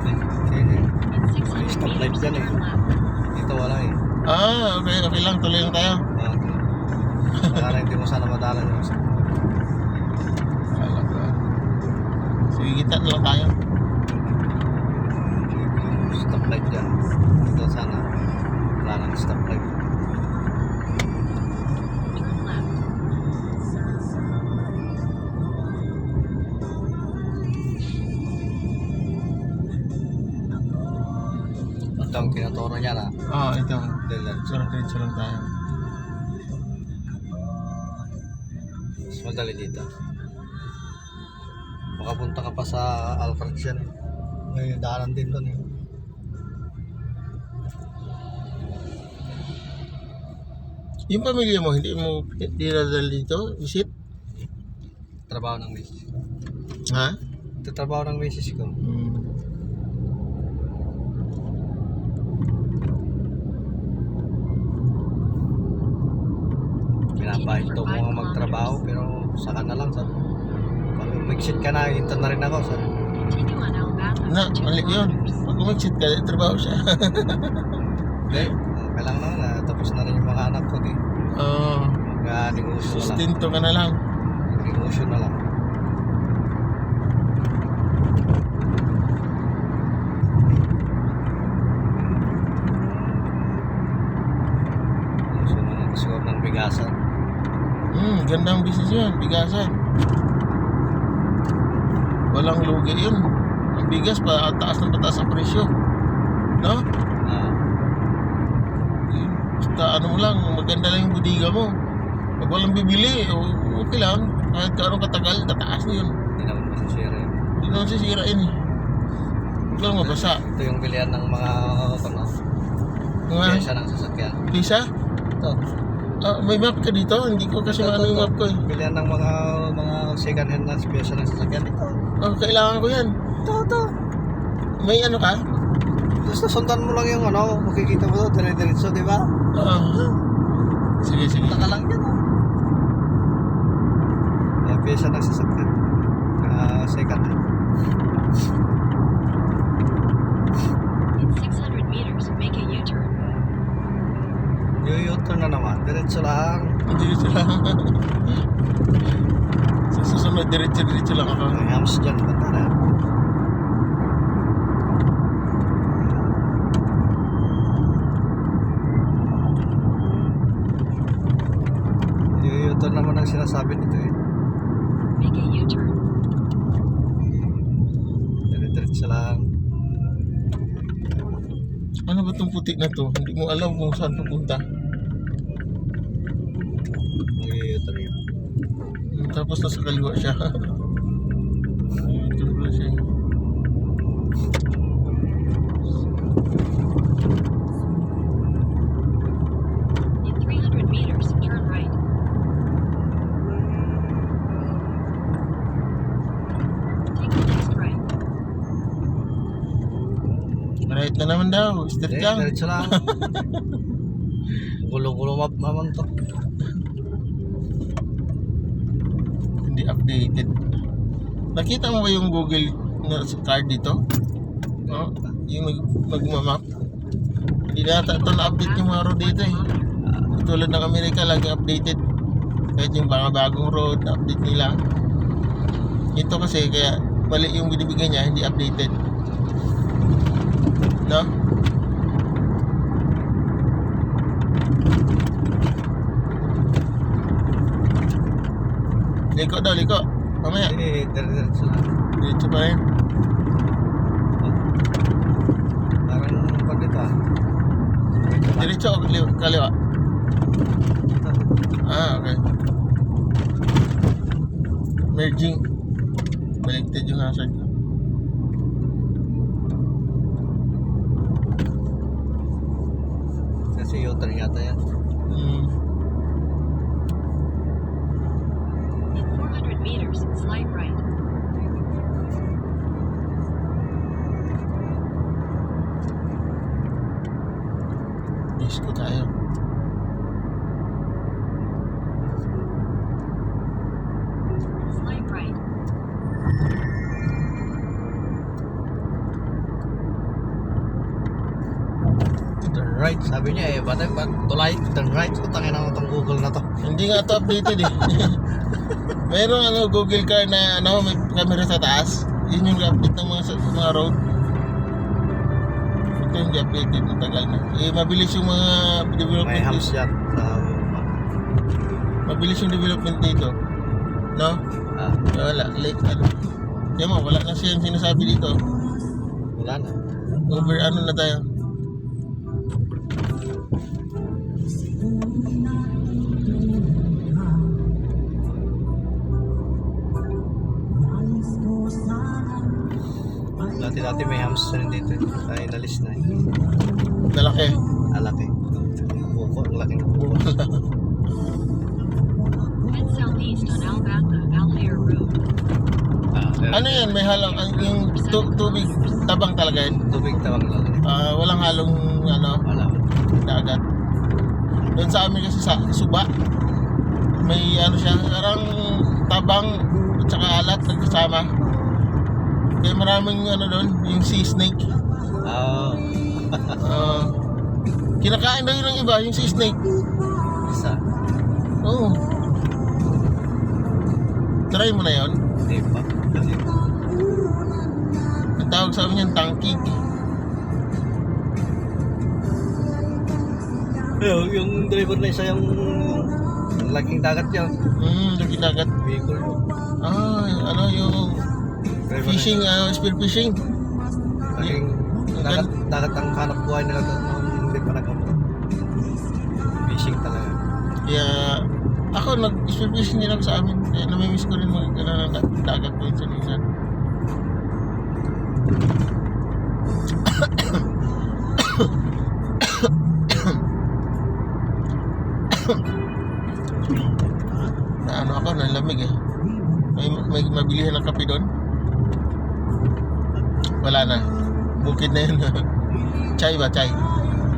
In 600 Stoplight meters, dyan eh. turn left. Dito wala eh. Okay lang. Tuloy lang tayo. Para hindi mo sana madalan yung Alam ko. Sige, kita na lang tayo. stoplight dyan. Dito sana. Wala nang stoplight. Turn left. Ito ang tinuturo niya na. Ito. Diretso. Diretso lang tayo. Mas madali dito. Makapunta ka pa sa Alfred yan eh. May daanan din doon eh. Yung pamilya mo, hindi mo dinadala dito? Visit? Trabaho ng misis. Ha? Ito trabaho ng misis ko. Pinapahit ko mga magtrabaho pero saka na lang sabi. Pag mag-exit ka na, hintan na rin ako sabi. Continue on Alabama for 2 Mali yun. kilometers. Pag umexit ka, trabaho siya. Hindi, kailangan naman na tapos na rin yung mga anak ko di. Negosyo na lang. Sustento ka na lang. Negosyo na lang. Negosyo na lang. Siguro ng bigasan. Gandang business yun. Bigasan. Walang lugi yun. Ang bigas pa, taas ng pataas ang presyo. No? Basta ano mo lang, maganda lang yung budiga mo. Pag walang bibili, okay lang. Kahit kaano katagal, tataas na yun. Hindi naman masisira yun. Hindi naman sisirain eh. Huwag lang mabasa. Ito yung bilihan ng mga Mga pyesa ng sasakyan. pisa? Ito. May map ka dito? Hindi ko kasi maano yung map ko eh. Bilihan ng mga second hand na pyesa ng sasakyan. Ito. Kailangan ko yan. Ito. May ano ka? Basta sundan mo lang yung makikita mo ito, dire-diretso, di ba? Sige. Taka lang yan, Mga pyesa ng sasakyan. Second hand. In 600 meters, make a U-turn. Yung U-turn na naman, diretso lang. Diretso lang. Sa susunod, diretso lang ako. May hams dyan, bata na. Yung U-turn naman ang sinasabi nito eh. Make a U-turn. Diretso lang. Ano ba itong puti na to? Hindi mo alam kung saan pupunta. Yung U-turn yun. Tapos nasa kaliwa siya. Ito pala siya. In 300 meters, turn right. Take the next right. Right na naman daw. Straight lang. Diretso lang. Gulo-gulo map naman to. Hindi updated. Nakita mo ba yung Google na card dito? Yung magmamap. Hindi nata ito na-update yung mga road dito eh. Tulad ng Amerika, lagi updated. Kahit yung mga bagong road, update nila. Ito kasi kaya mali yung binibigay niya, hindi updated. No? Liko daw, liko. Mamaya. Diretso na. Dito pa rin. Parang pag dito ah. Diretso o kaliwa? Dito. Ah, okay. Merging. Baligtad yung hazard ko. Kasi U-turn yata yan. Hmm. In 400 meters, slide right. Disco tayo. Slide right. Turn right. Sabi niya eh, batay pag tulay, turn right. Utangin na itong Google na to. Hindi nga ito updated eh. Merong Google car na may camera sa taas. Yun yung update ng mga road. Ito hindi updated, matagal na. Mabilis yung mga May development hams dito. yan. Mabilis yung development dito. No? Wala, late ano. Kaya mo, wala na siyang sinasabi dito. Wala na. Over ano na tayo. Dati may hams rin dito. Ay, nalis na eh. Malaki. Alaki. Buko, ang laking buko. Head southeast on Albaca, Alhair Road. Ano yan? May halang yung tubig tabang talaga yun. Tubig tawag lang. Walang halong Wala. dagat. Doon sa amin kasi sa Suba, may siya, parang tabang at saka alat nagkasama. Kaya maraming doon, yung sea snake. Kinakain daw yun ng iba, yung sea snake. Isa. Oo. Try mo na yun. Hindi pa. Kasi Ang tawag sa amin yan, tangkig. yung driver na isa yung laking dagat yan. Lagi dagat. Vehicle yun. Yung Driver fishing, spear fishing. Laking dagat ang hanap buhay nila doon nung hindi pa nag-abot. Fishing talaga. Kaya ako nag-spear fishing din ako sa amin. Kaya namimiss ko rin mga dagat doon sa minsan. Ako, nalamig eh. May mabilihan ng kape doon. Wala na. Bukid na yun. Chai ba? Chai?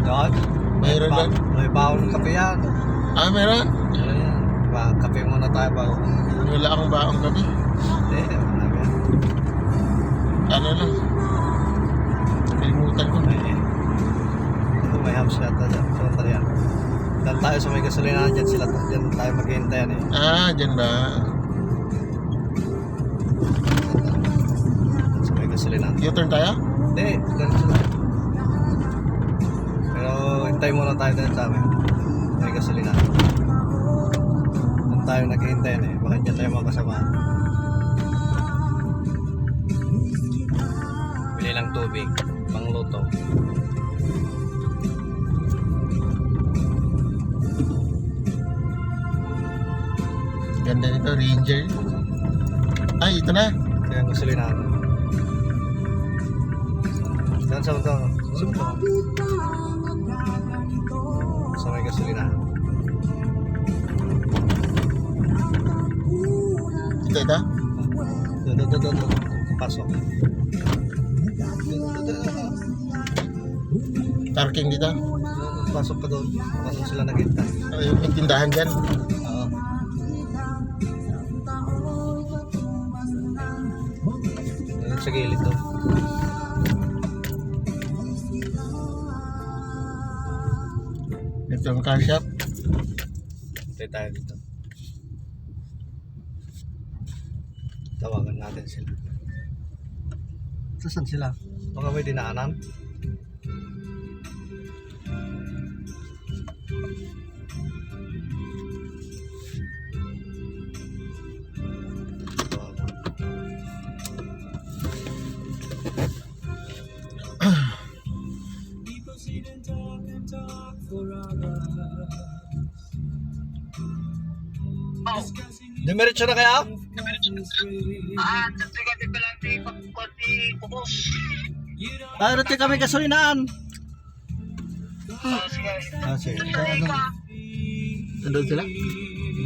Doon? Mayroon doon? May bawang kape yan. Meron? Kape muna tayo bago. Wala akong baong kape. Hindi, wala yan. Ano lang. Kalimutan ko. May hams yata dyan. So, yan. Dan tayo sa may gasolina dyan sila. Dyan tayo maghihintayan eh. Dyan ba? Sa may gasolina. U-turn tayo? Hindi, dyan sila. Pero hintay muna tayo dyan sa amin. May gasolina. Dyan tayo naghihintayan eh. Bakit dyan tayo makasama? Bili lang tubig. Pangluto. Ganda nito, Ranger. Ay, ito na. Kaya ang gasolina. Saan sa ito? Sa may gasolina. Ito. Doon. Pasok. Parking dito. Pasok ka doon. Pasok sila naghintay. May tindahan dyan. Oo. Doon sa gilid doon. Ito ang car shop. Hintay tayo dito. Ito Tawagan natin sila. Saan sila? Baka may dinaanan? People sit and talk for hours. Discussing Dumiretso na kaya? Sige, di pala di pagkukunti pupos. Darating kami kasulinaan. Sige. Sige. Nandun sila?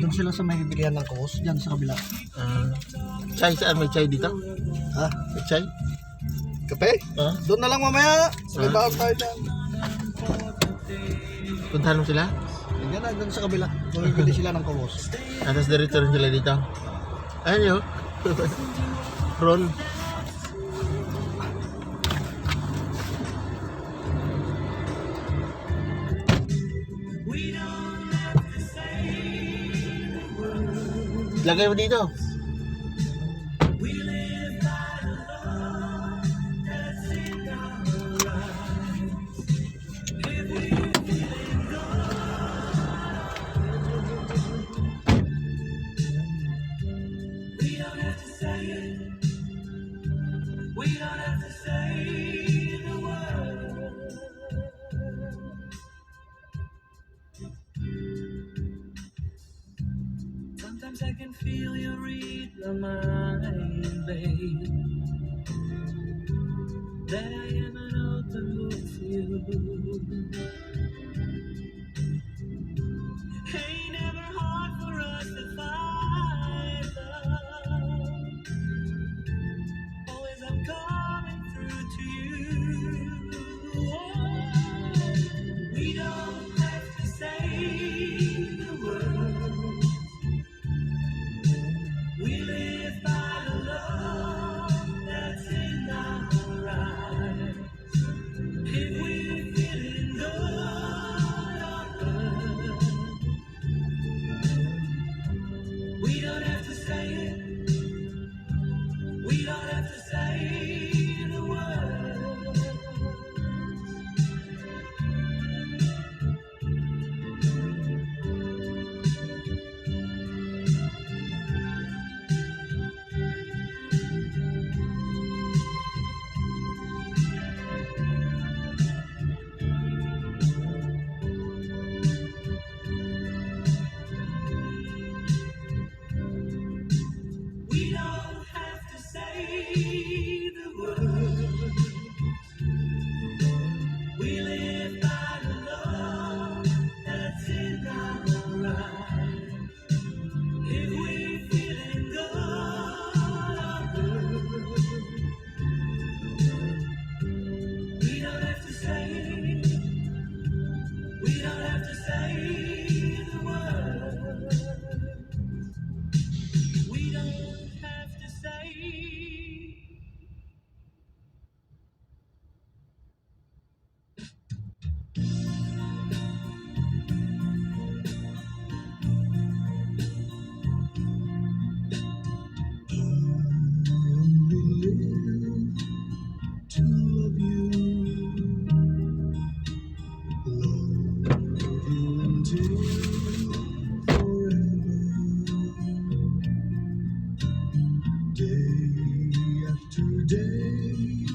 Doon sila sa may bilihan ng kubos, dyan sa kabila. Chai, saan may chai dito? Ha? May chai? Kape? Ah? Doon na lang mamaya. May Ah? baon tayo dyan. Puntahan mo sila? Yan na, doon sa kabila. Bumibili sila ng kubos. Atas dirito rin sila dito. Ayun yun. Ron. Lagay mo dito. Sometimes I can feel you read my mind, babe. That I am an open book for you. Ain't never hard for us to find love. Always I'm coming through to you. Oh, we don't have to say the words. We live by the love that's in our eyes. If we're feeling good or bad, we don't have to say it. We don't have to say the words. We don't have to say the words. We live by the love that's in our eyes. If we're feeling good or good, we don't have to say it. We don't have to say the words. We don't have to say. To love you, until forever. Day after day,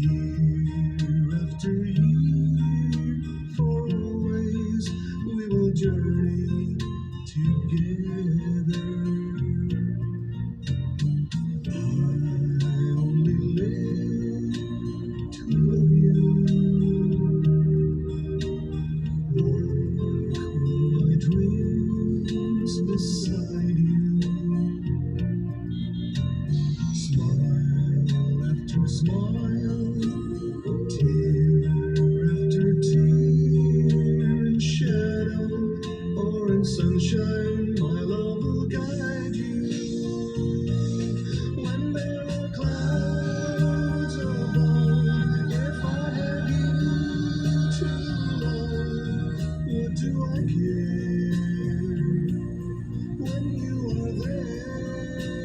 year after year, for always we will journey together. I only live to love you. Walk all my dreams beside you. Smile after smile, tear after tear, in shadow or in sunshine, my love will guide you. When there are clouds above, if I have you to love, what do I care? When you are there,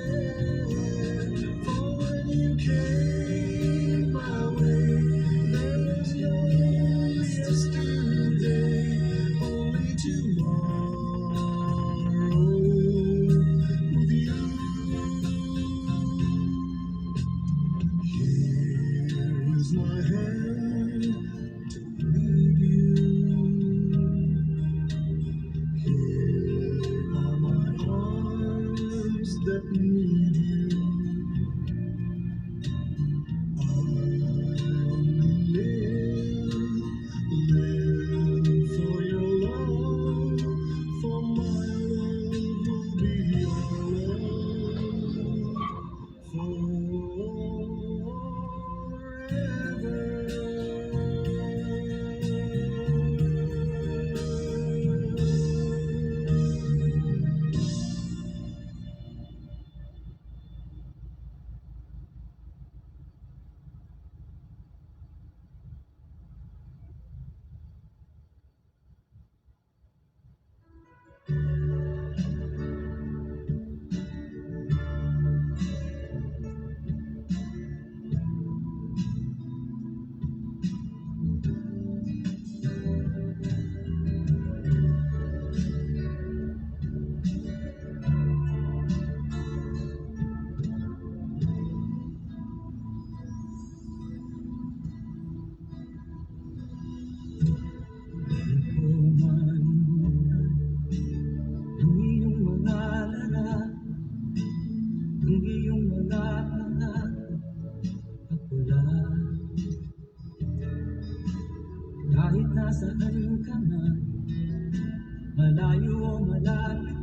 Malayo o malapit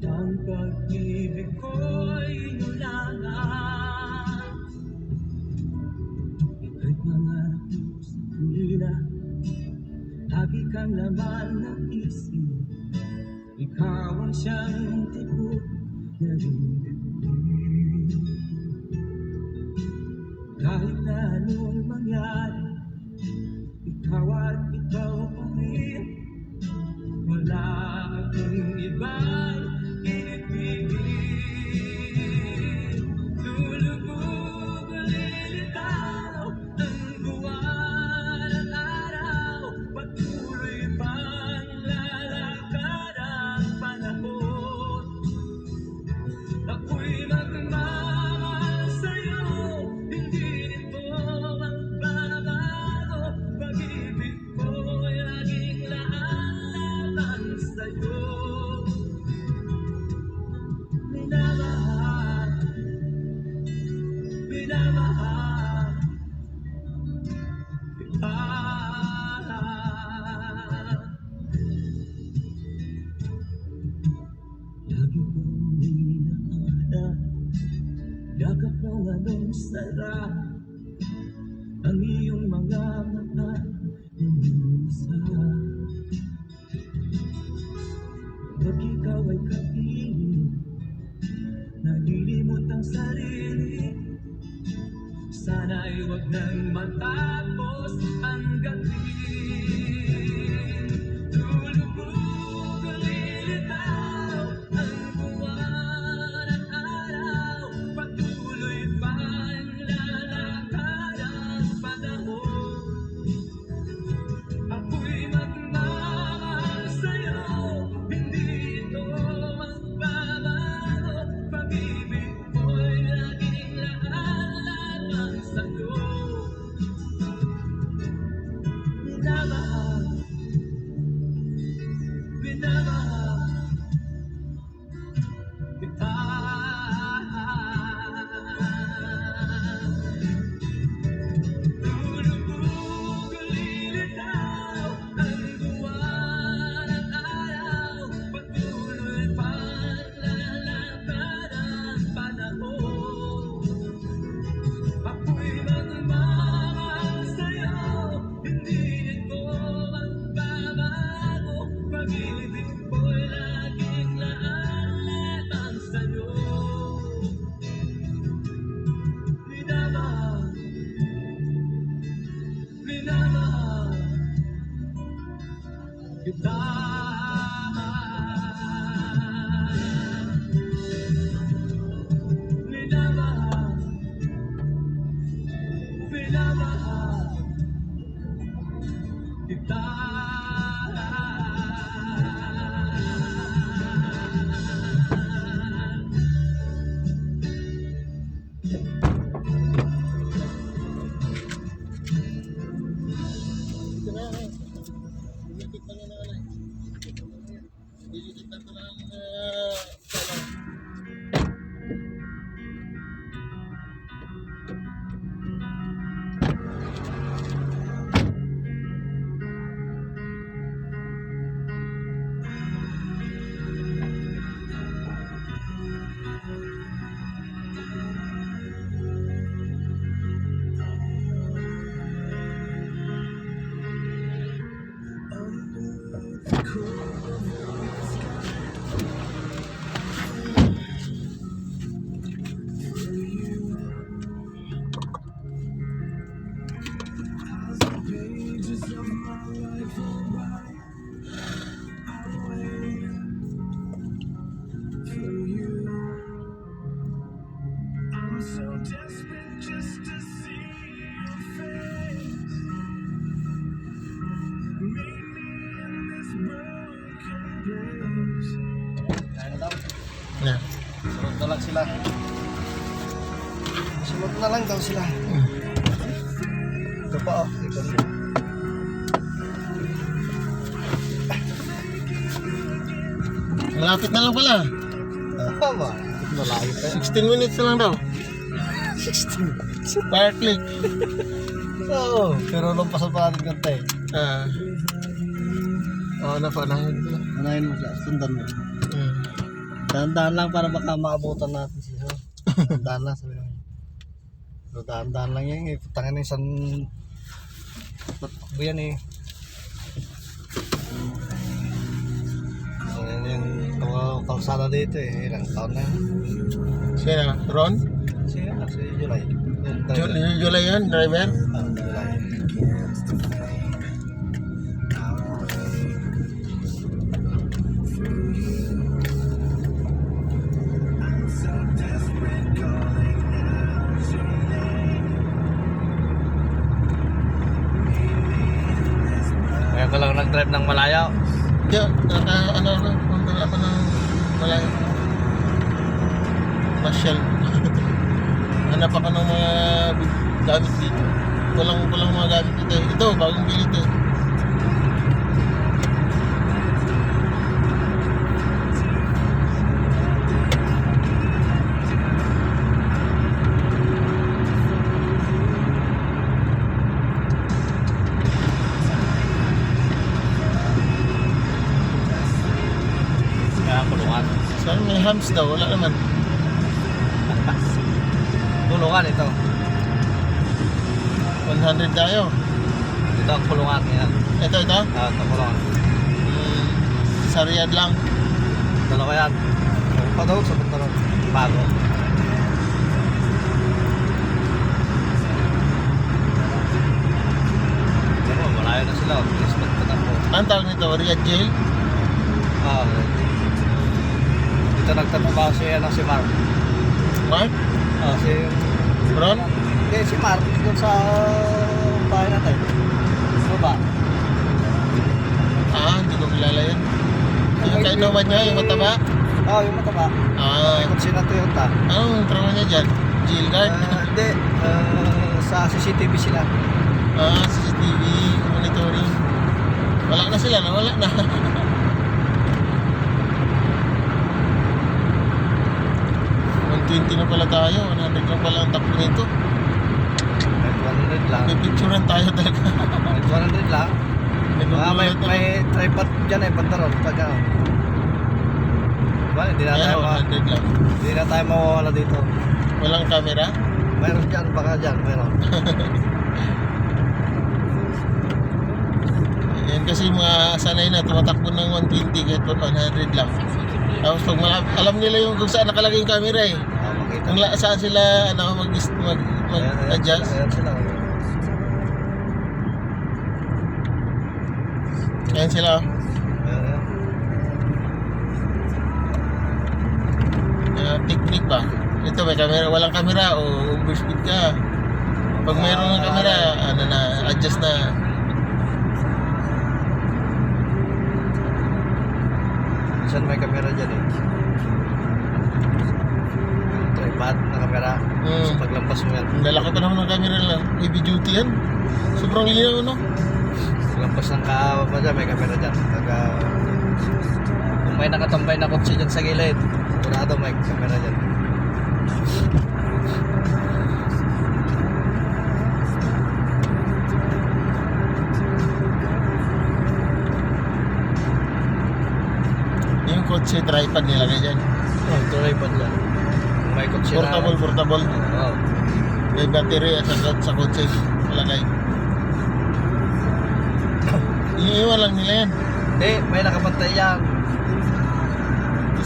ang pag-ibig ko'y inulangan. Ika'y pangarap ko sa tuwina, lagi kang laman ng isip. Ikaw ang siyang tibok na rin. Kahit na anong mangyari, ikaw at ikaw pa rin. Wala akong ibang ibigin. Lulubog o lilitaw ang buwan at araw, patuloy pang lalakad ang panahon. Ako'y magmamahal sa'yo, hindi nito magbabago. Pag-ibig ko'y laging laalaman sa'yo. Minamahal, minamahal kita. Lagi kong inaalala, yakap mo anong sarap, ang iyong mga mata umuusa. Pag ikaw ay kapiling, nalilimot ang sarili. Sana'y huwag nang matapos ang gabi. Lulubog o lilitaw ang buwan at araw, patuloy pang lalakad ang panahon. Ako'y magmamahal sa'yo, hindi ito magbabago. Pag-ibig ko'y laging laalaman sa'yo. Minamahal, minamahal kita. Lulubog o lilitaw ang buwan at araw, patuloy pang lalakad ang panahon. Ako'y magmamahal sa'yo, hindi ito magbabago. Pag-ibig ko'y laging laalaman sa'yo. Minamahal, minamahal kita. Minamahal, minamahal kita. Ito na eh. Dilitit na nga na eh. Dilitit na ito lang salang. Pages of my life are right. I wait for you. I'm so desperate just to see your face. Meet me in this broken place. Kaya na daw. Na. Sunod na lang sila. Sunod na lang daw sila. Ito pa oh. Ito. Malapit na lang pala. Tama. Malayo pa. 16 minutes na lang daw. 16. Fire click. Oo. Pero nung pasal pa natin kanta eh. Ah. Panahin ko. Anayin mo siya, sundan mo. Hmm. Dahan-dahan lang para baka maabutan natin siya. Dahan lang sabi naman. So, dahan-dahan lang yan eh. Putangan na isang tatakbo yan eh. So, yan yung kalsada dito eh. Ilang taon na yan. Sino? Ron? Si July. July yan, driver? July. Kaya ko lang nag-drive ng malayo. Hindi, punta na ako ng malayo. Marshall. Hanap ako ng mga gamit dito. Walang mga gamit dito. Ito, bagong bili ito. Kaya kulungan. Saan may hams daw? Wala naman. Kulungan ito. 100 tayo. Ito ang kulungan yan. Ito. Ito kulungan. Sa Riyadh lang. Dalawa yan. Pa daw sa pantalon. Bago. Ano, malayo na sila. Bilis magpatakbo. Ang tawag nito? Riyadh Jail? Dito nagtatrabaho si Mark. Mark? Si Ron? Hindi, si Mark. Doon sa bahay natin. Ano ba? Hindi ko kilala yan. Yung kainuman niya, yung mataba? Yung mataba. Ah, Kung sino Toyota. anong trabaho niya dyan? Jail guard? Hindi. Sa CCTV sila. CCTV, monitoring. Wala na sila, nawala na. $120 na pala tayo, 100 lang pala ang takbo nito. 100 lang. May picturean tayo talaga. 100 lang. May tripod dyan eh, pantaron. Pagka. Well, hindi na tayo Ayan, 100 lang. hindi na tayo mawawala dito. Walang camera? Mayroon dyan, baka dyan, mayroon. Yan kasi mga sanay na tumatakbo ng 120 kahit 100 lang. Tapos pag alam nila yung kung saan nakalagay yung camera eh. Makita. Kung saan sila mag-adjust. Ayan sila. Ayan sila. Technique ba? Ito may camera, walang camera o overspeed ka. Pag mayroon ng camera, adjust na. Saan may camera dyan eh? Tripod na camera. Hmm. So paglampas mo yan. Ang lalaki pa naman ng camera nila. Heavy duty yan. Sobrang linaw, no? Paglampas ng kaawa pa dyan, may camera dyan. Kung may nakatambay na kotse dyan sa gilid, sigurado may camera dyan. Yung kotse tripod nilagay dyan. Tripod dyan. Kung may kotse Portable. Oo. May battery sa kotse. Nilagay. Iiwan lang nila yan. Hindi, may nakabantay yan.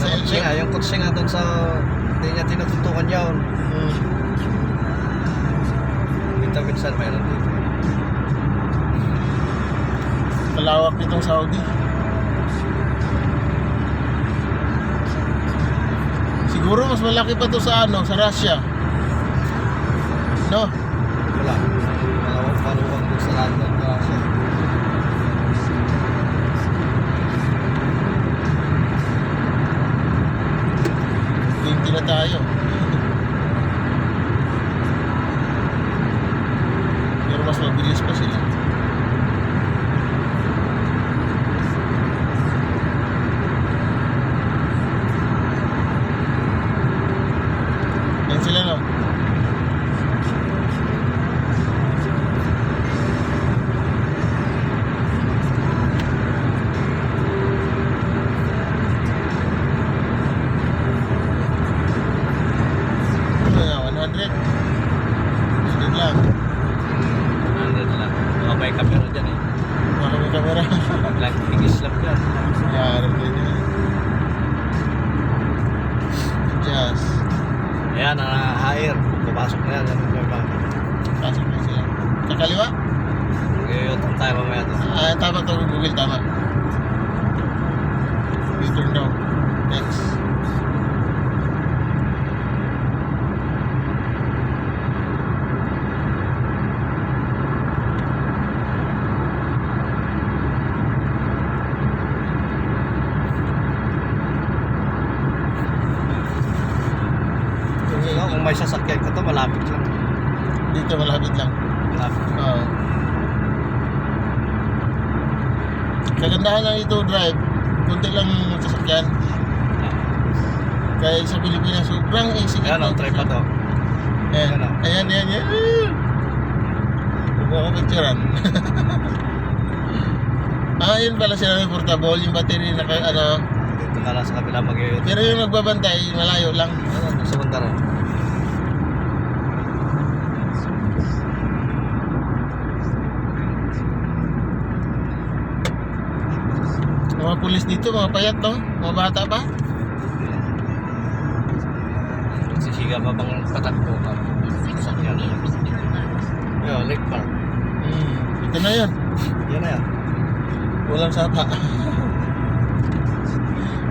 Sa Sa kotse nga, yung kotse nga doon sa hindi niya tinututukan yun. Minsan mayroon dito. Kalawak nitong Saudi. Siguro mas malaki pa to sa sa Russia. No? Wala. Paluwang doon sa lahat ng Russia. Hindi na tayo. Pero mas mabilis pa sila. Yan sila, no? camera. Lang, tigis lang dyan. Yan, ganyan. Just, Ayan, na-hire. Papasok na yan. Yan yung mga. pasok na sila. Sa kaliwa? Mag-i-utang tayo mamaya doon. Ah, tama to, Google, tama. U-turn daw. Next. So, kung may sasakyan ka to, malapit lang. Dito, malapit lang. Malapit. Oo. Kagandahan lang ito drive, kunti lang yung sasakyan. Kaya sa Pilipinas, sobrang easy. Ayan, ang tripod to. Ayan, ayan, ayan, ayan. Huwag ko picturean. Yun pala sila may portable, yung battery na ano. Dito ka lang sa kabila mag-i-utang. Pero yung nagbabantay, malayo lang. Ano, sa bandaran. Mga pulis dito, mga payat no? Mga bata pa. Sisiga pa bang patakbo ka? In 600 meters, turn left. Yo, Lake Park. Ito na yun. Yan na yan. Walang sapa.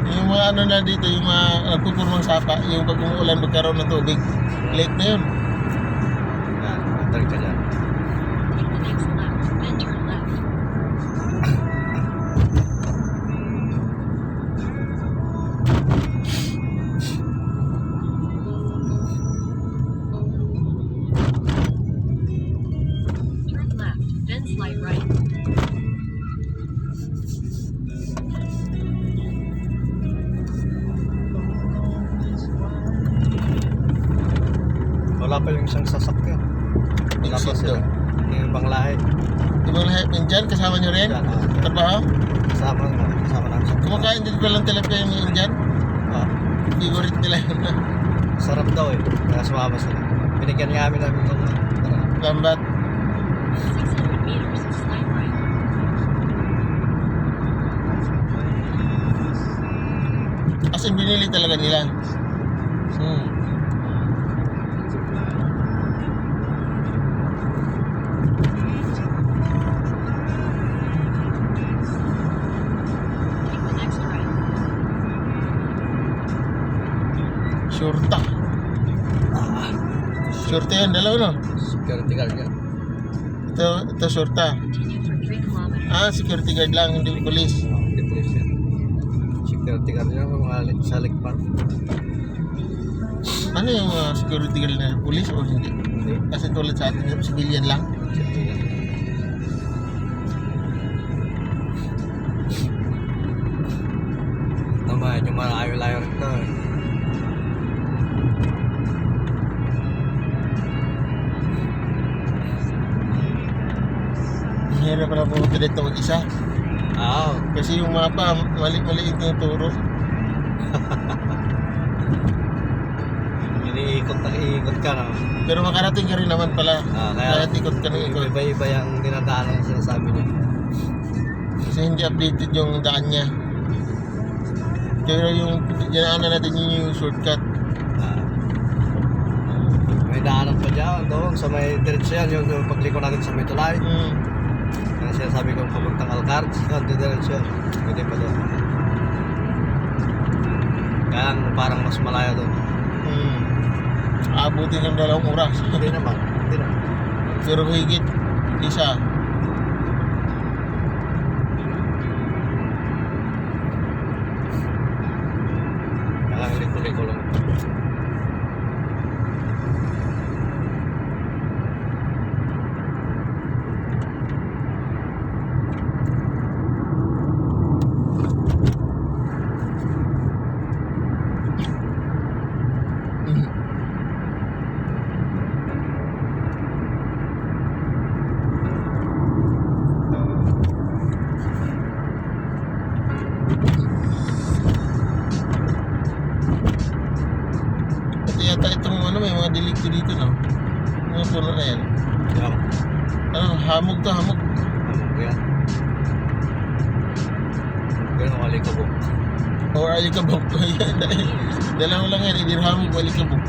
Yung mga ano na dito, yung mga nagpupurmang sapa, yung pag umuulan magkaroon ng tubig. Lake na yun. Yan, under ka dyan. Take the next left, then turn left. Turn left, then slide right. Wala pa yung isang sasakyan. Wala pa Exit sila. daw. Yung ibang lahi. Di ba lahat nandyan? Kasama nyo rin? Yan, Trabaho? kasama namin sa Kumakain din ba lang tilapia yung Indian? Ah, Favorite nila yun. sarap daw eh. Kaya sumama sila. Binigyan nga namin itong Lambat. 600 meters, slide right. As in, binili talaga nila. Take the next right. Shorta. Shorta yan, dalawa no? security guard yan. Ito shorta. Continue for 3 kilometers. Security guard lang, hindi police. Hindi police yan. Security guard yan sa Lake Park. Ano yung security guard na police o hindi? Hindi. Kasi tulad sa atin, yung civilian lang. Security guard. Naman yung malayo-layo rito eh. Mahirap pala pumunta dito mag-isa. Oo. Kasi yung mapa, maliit yung turo. Iniikot ka na. Pero makarating ka rin naman pala. Kaya Kahit ikot ka ng ikot. iba-iba yung dinadaanan na sinasabi niya. Kasi hindi updated yung daan niya. Pero yung dinaanan natin yun yung shortcut. Ah. May daanan pa dyan doon sa may diretso yan yung pagliko natin sa may tulay. Kaya sinasabi kong papuntang Alcards, yun, diretso yan. Pwede pa doon. Kaya lang parang mas malayo doon. Abutin ng 2 oras. Hindi naman. Hindi naman. Pero higit isa. Kaya lang liko-liko lang. Pati yata itong may mga delikto dito no. Mga puno na yan. Yan. Hamog to, hamog. Ano yan? alikabok. Dala mo lang yan, idirham mo alikabok.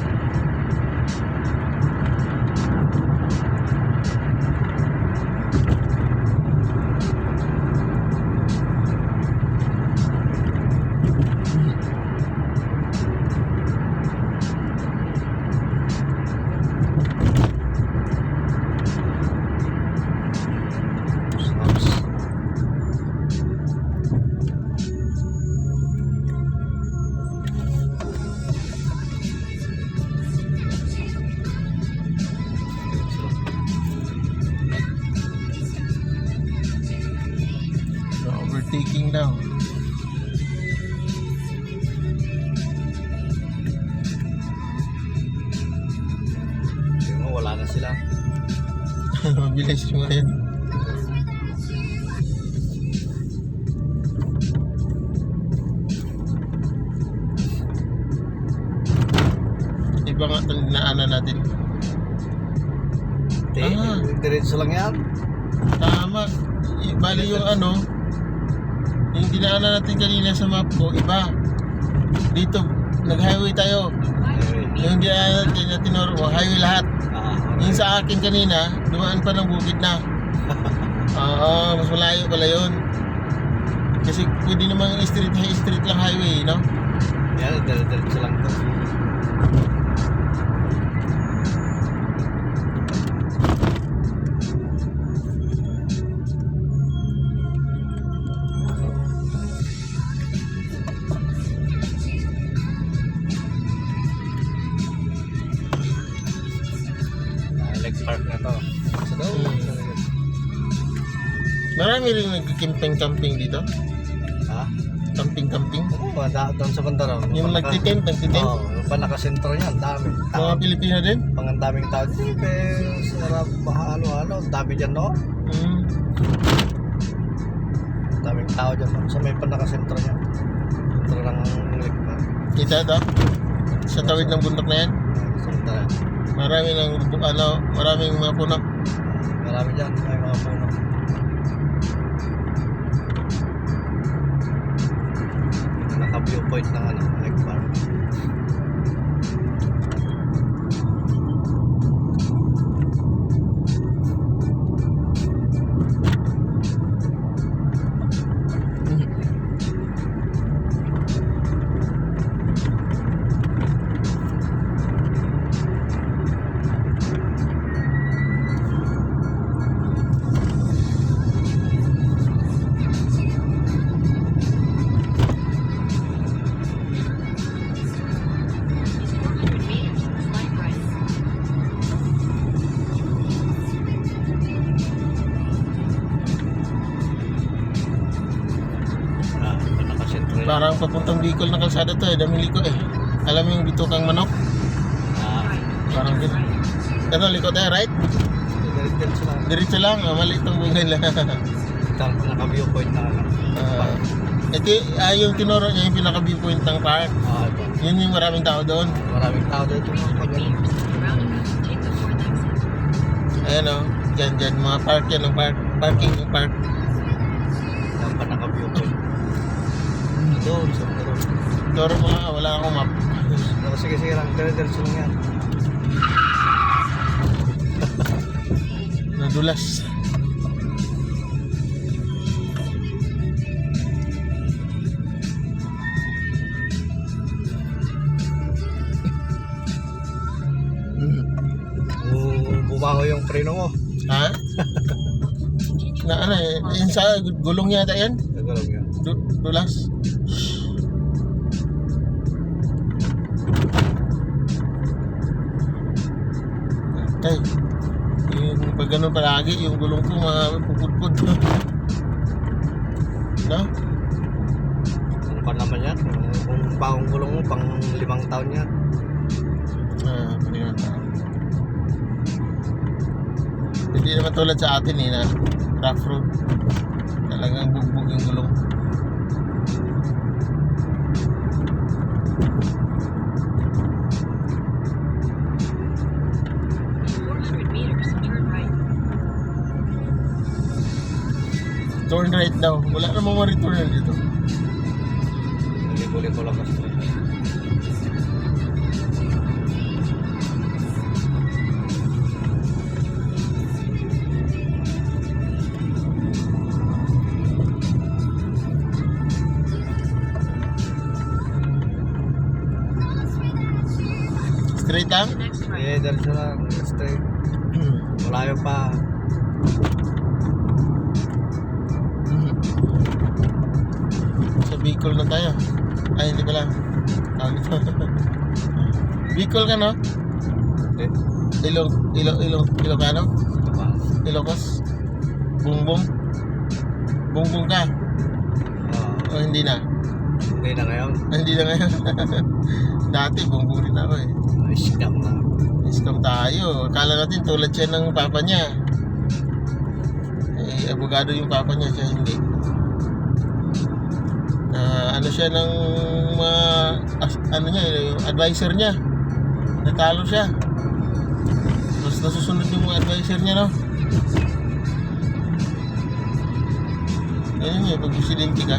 Overtaking daw. Wala na sila. Mabilis yung ngayon. Iba nga itong dinaanan natin. Diretso lang yan. Tama. Bali yung ano, yung dinaanan natin kanina sa map ko, iba. Dito, nag-highway tayo. Yung dinaanan natin na tinuro, highway lahat. Yung sa akin kanina, dumaan pa ng bukid na. Oo, mas malayo pala yun. Kasi pwede namang street lang highway, no? Yan, diretso lang to. Lake Park na to. Sa daw. Marami rin nag-camping dito. Ha? Camping. Oo, doon sa banda raw. Yung nagtitent. Oo, yung panakasentro niya, ang dami. Mga Pilipino din. Ang daming tao. Pero sarap, mahalo-halo. Ang dami dyan, no? Mm. Ang daming tao dyan, no? Sa may panakasentro niya. Sentro ng Lake Park. Kita ito? Sa tawid ng bundok na yan. Sentro. Maraming mga puno. Marami dyan, may mga puno. Naka-viewpoint ng Lake Park. Slight right. Panakasentro niya. Parang papuntang Bicol na kalsada to dami liko Alam mo yung bitukang manok? Parang gano'n. Ano, liko tayo, right? Diretso lang. Diretso lang, mali itong bungay lang. Ito, naka-viewpoint ng Ito, yung tinuro niya yung pinaka-viewpoint ng park. ito. Yun yung maraming tao doon. Maraming tao dito. Mga pag-alim. Take the fourth exit. Ayan o, dyan, mga park yan, ang park. Parking yung park. Yan pa naka-viewpoint. Doon, sa doon. Turo mo nga, wala akong map. Sige lang. Diretso lang yan. Nadulas. Bumaho yung preno mo. Ha? Na ano yun sa gulong yata yan? Nagulong yan. Dulas. Okay. Yung pag ganun palagi, yung gulong ko mapupudpud. No? Ano pa naman yan? Kung bagong gulong mo, pang 5 taon yan. Pwede na tayo. Hindi naman tulad sa atin na rough road. Talagang bugbog yung gulong. 400 meters, turn right. Turn right daw. Wala namang ma-return dito. kunin ko lang basta. Straight lang? Next right. Eh, diretso lang. Straight. Malayo pa. Sa Bicol na tayo. Ay, hindi pala. Tawag ito. Bicol ka, no? Hindi. Ilocano? Ito pa. Ilocos? Bungbong? Bungbong ka? Oo. O hindi na? Hindi na ngayon. Ah, hindi na ngayon. Dati, bungbong rin ako eh. Ay, scam na. Scam tayo. Akala natin tulad siya ng papa niya. Eh, abogado yung papa niya, siya hindi. Ano siya ng ano niya, yung advisor niya. Natalo siya. Mas nasusunod yung mga advisor niya, no? Ganyan niya, pag presidente ka.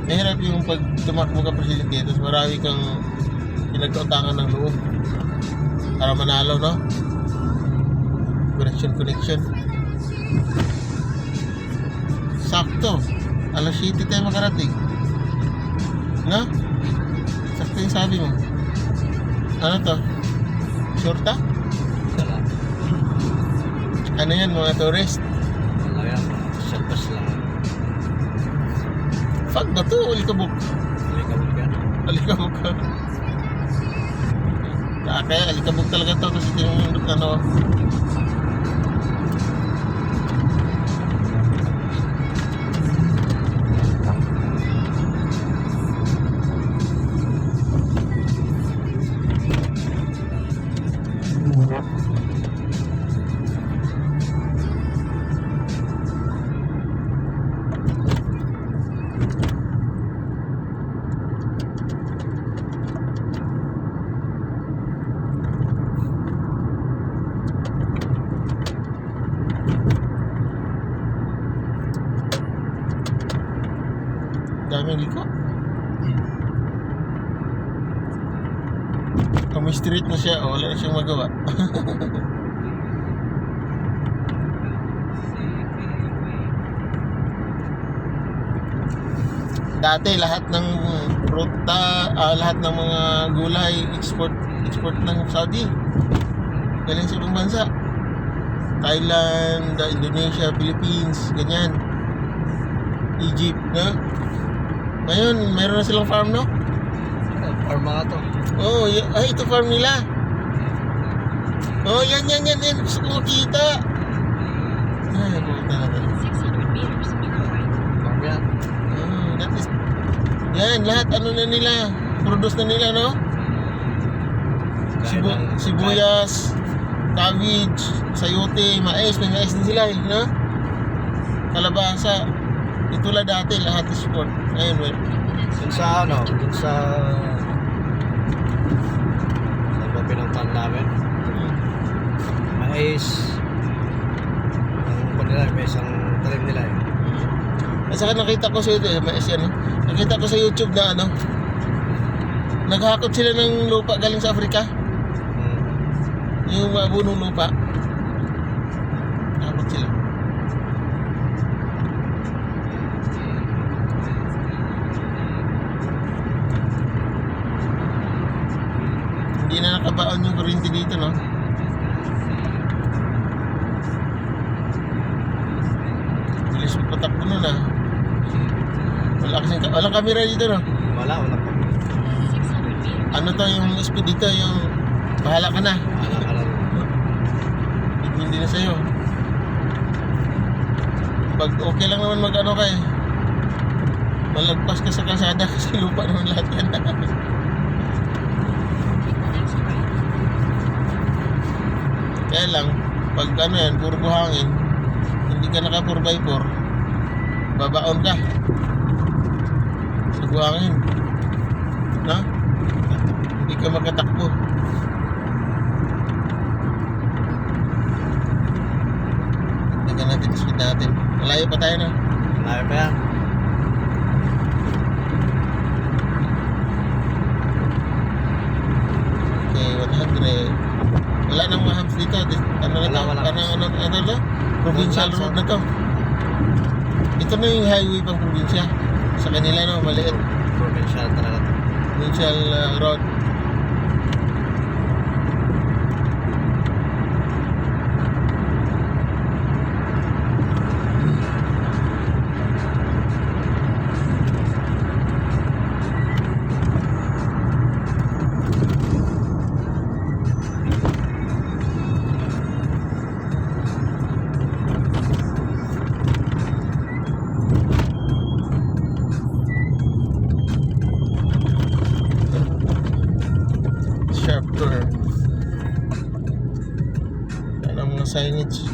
Mahirap yung pag tumakbo ka presidente, tapos marami kang pinagkautangan ng loob para manalo, no? Connection. Sakto. Alas 7 tayo makarating. No? Sakto yung sabi mo. Ano to? Shorta? Wala. Ano yan, mga tourist? Wala yan. Shortpass lang. Fuck ba to? Alikabok. Alikabok yan. Alikabok ka. Kaya alikabok talaga to kasi yung ano. Daming liko. Kami street na siya, wala na siyang magawa. Dati lahat ng pruta, lahat ng mga gulay export ng Saudi. Galing sa ibang bansa. Thailand, Indonesia, Philippines, ganyan. Egypt, no? Ngayon, mayroon na silang farm, no? Farm mga to. Oh, ay, ito farm nila. Oh, yan. Gusto ko makita. Ay, pumunta natin. 600 meters, turn right. Farm yan. Oh, that is... Yan, lahat ano na nila. Produce na nila, no? Sibuyas, cabbage, sayote, mais. May mais din sila, no? Kalabasa. Ito lang dati, lahat export. Ngayon, well, Dun sa ano, dun sa ba pinuntahan namin? Mais. Ang kanila, may isang talim nila eh. at saka nakita ko sa YouTube, mais yan, no? Nakita ko sa YouTube na ano, naghakot sila ng lupa galing sa Afrika. Yung mabunong lupa. Nakakot sila. Hindi na nakabaon yung kuryente dito, no? Bilis mo patakbo nun, ah. Walang camera dito, no? Wala pa. 600 meters. Ano to yung speed dito, yung bahala ka na. Wala ka lang. Hindi na sa'yo. Pag okay lang naman mag-ano ka eh. Malagpas ka sa kalsada kasi lupa naman lahat yan. Next right. Kaya lang, pag ano yan, puro buhangin, hindi ka naka 4x4, babaon ka sa buhangin. No? Hindi ka makatakbo. Tignan natin natin, speed natin. Malayo pa tayo na. Malayo pa yan. Okay, 100. Wala nang mahams dito. Ano na to? Wala. Ano to? Provincial road na to. Ito na yung highway pang probinsya. Sa kanila no, maliit. Provincial talaga to. Provincial road. Sharp turn. Yan ang mga signage.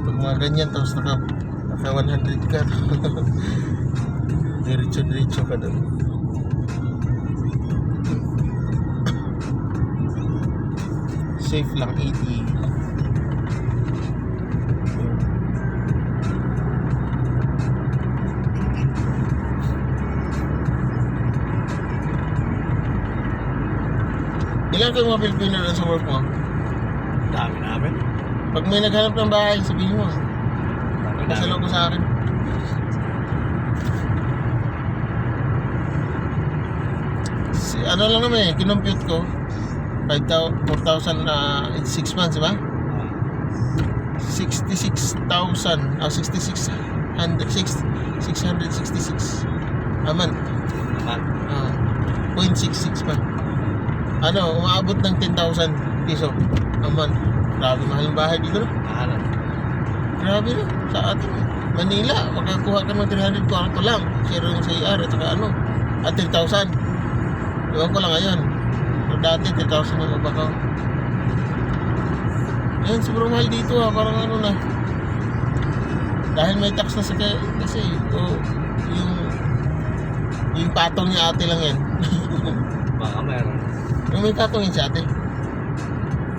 Pag mga ganyan, tapos naka 100 ka. Diretso ka doon. Safe lang 80. Ilan kayong mga Pilipino na sa work mo? Dami namin. Pag may naghanap ng bahay, sabihin mo. Dami Pasalaw ko sa akin. Ano lang naman kinompute ko. 4,000 na 6 months, di ba? 66,000 666 a month. 0.66 pa. Ano, umaabot ng 10,000 piso a month. Grabe mahal ang bahay dito, no? Mahalan. Grabe, no? Sa atin, Manila, makakuha ka ng 300 kwarto lang. Zero yung sa IR at saka ano, at 10,000. Iwan ko lang ngayon. Pero dati, 10,000 na magbakaw. Yan, sobrang mahal dito ha. Parang ano na. Dahil may tax na sa kasi, yung patong ni ate lang yan. Baka meron. Yung may patong yun si ate.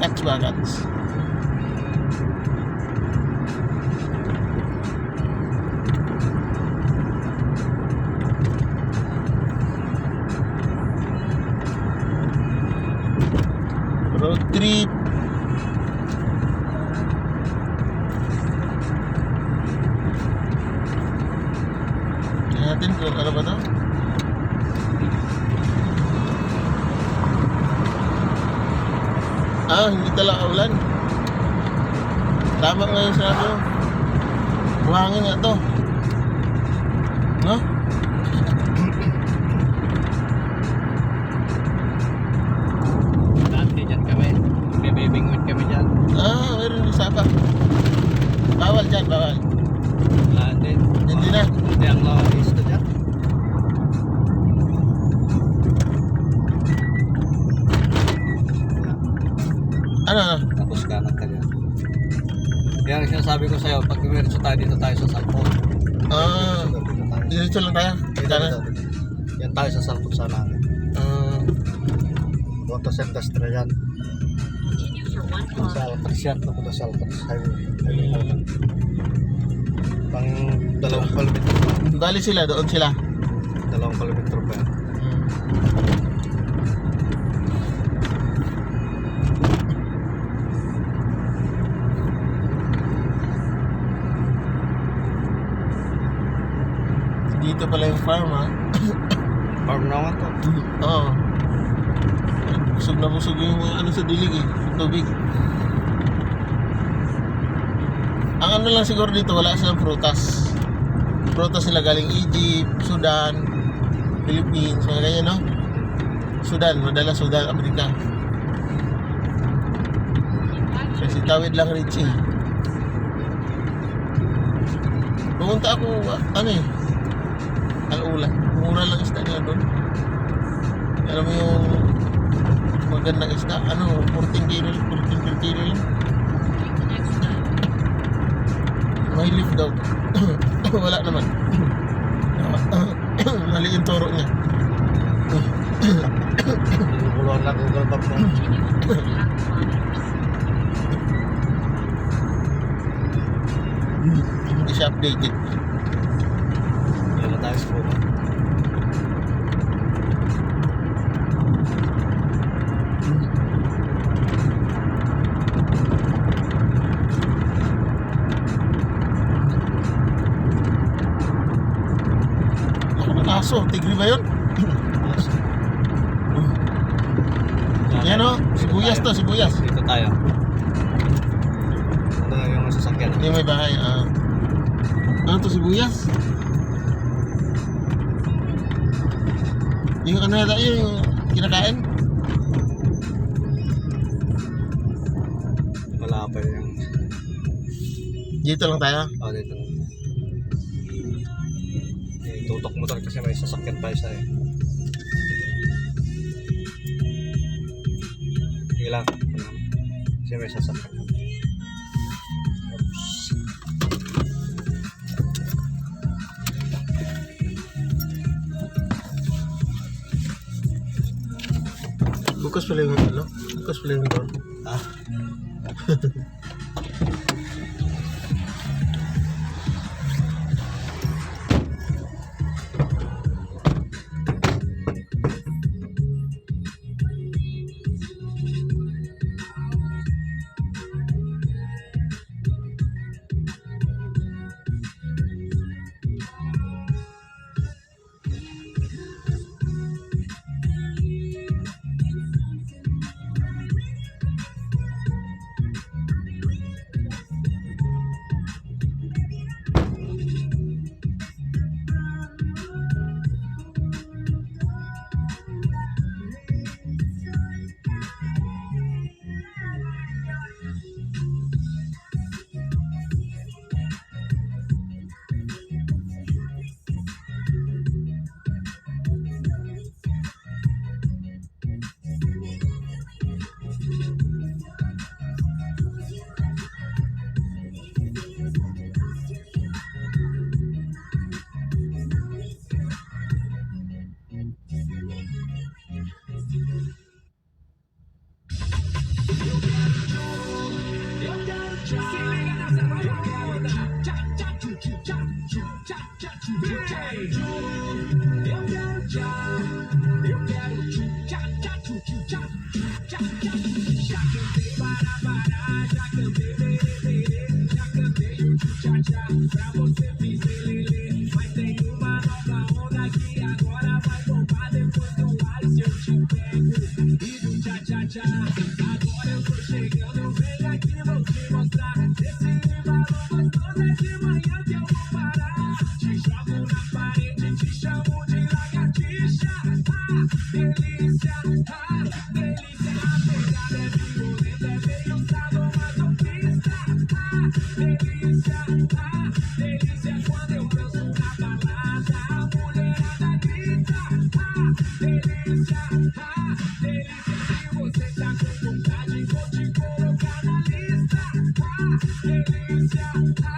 Tax ba, tax? Road trip. Tingnan natin kung ano ba to. Hindi talaga ulan. Tama nga yung sabi mo. Buhangin nga to. No? Dati dyan kami. May bibingwit kami dyan. Meron yung sapa. Bawal dyan, bawal. Hindi. Hindi na. Hindi ang lawan isto dyan. Ano? Tapos kanan ka dyan. Kaya ang sinasabi ko sa'yo, pag dumiretso tayo dito tayo sa Salpon. Diretso lang tayo. Kanan. Yan tayo sa Salpon sana. Botos Industry yan. Continue for 1 Sa kilometer. Alcatraz yan. Napunta sa Alcatraz Highway. Pang 2 kilometro pa. Bali sila, doon sila. 2 kilometro pa yan. Dito pala yung farm, ha? Farm naman to. Oo. Busog na busog yung ano sa dilig tubig. Ang ano lang siguro dito, wala silang prutas. Prutas nila galing Egypt, Sudan, Philippines, mga ganyan, no? Sudan, madala Sudan, Amerika. Kasi tawid lang Richie. Pumunta ako, Al-Ula. Mura lang isda nila doon. Alam mo yung magandang isda, 14 kilo per kilo lang. May leaf daw. Wala naman. Mali yung toro niya. Buluan lang Google Map mo. Continue for 0.5 kilometers. Hindi siya updated. Yan na tayo sa Puma. Ako ng aso, tigre ba yun? Yan o, sibuyas to, sibuyas. Dito tayo. Ito na yung sasakyan. Yung may bahay. Ano to, sibuyas? Yung ano yata, yung kinakain? Wala pa yung... Dito lang tayo. Oh, dito. Tutok motor kasi may sasakyan pa isa eh. Sige lang. Kasi may sasakyan. Bukas pala yung ano? Bukas pala yung door. Ah. Delícia,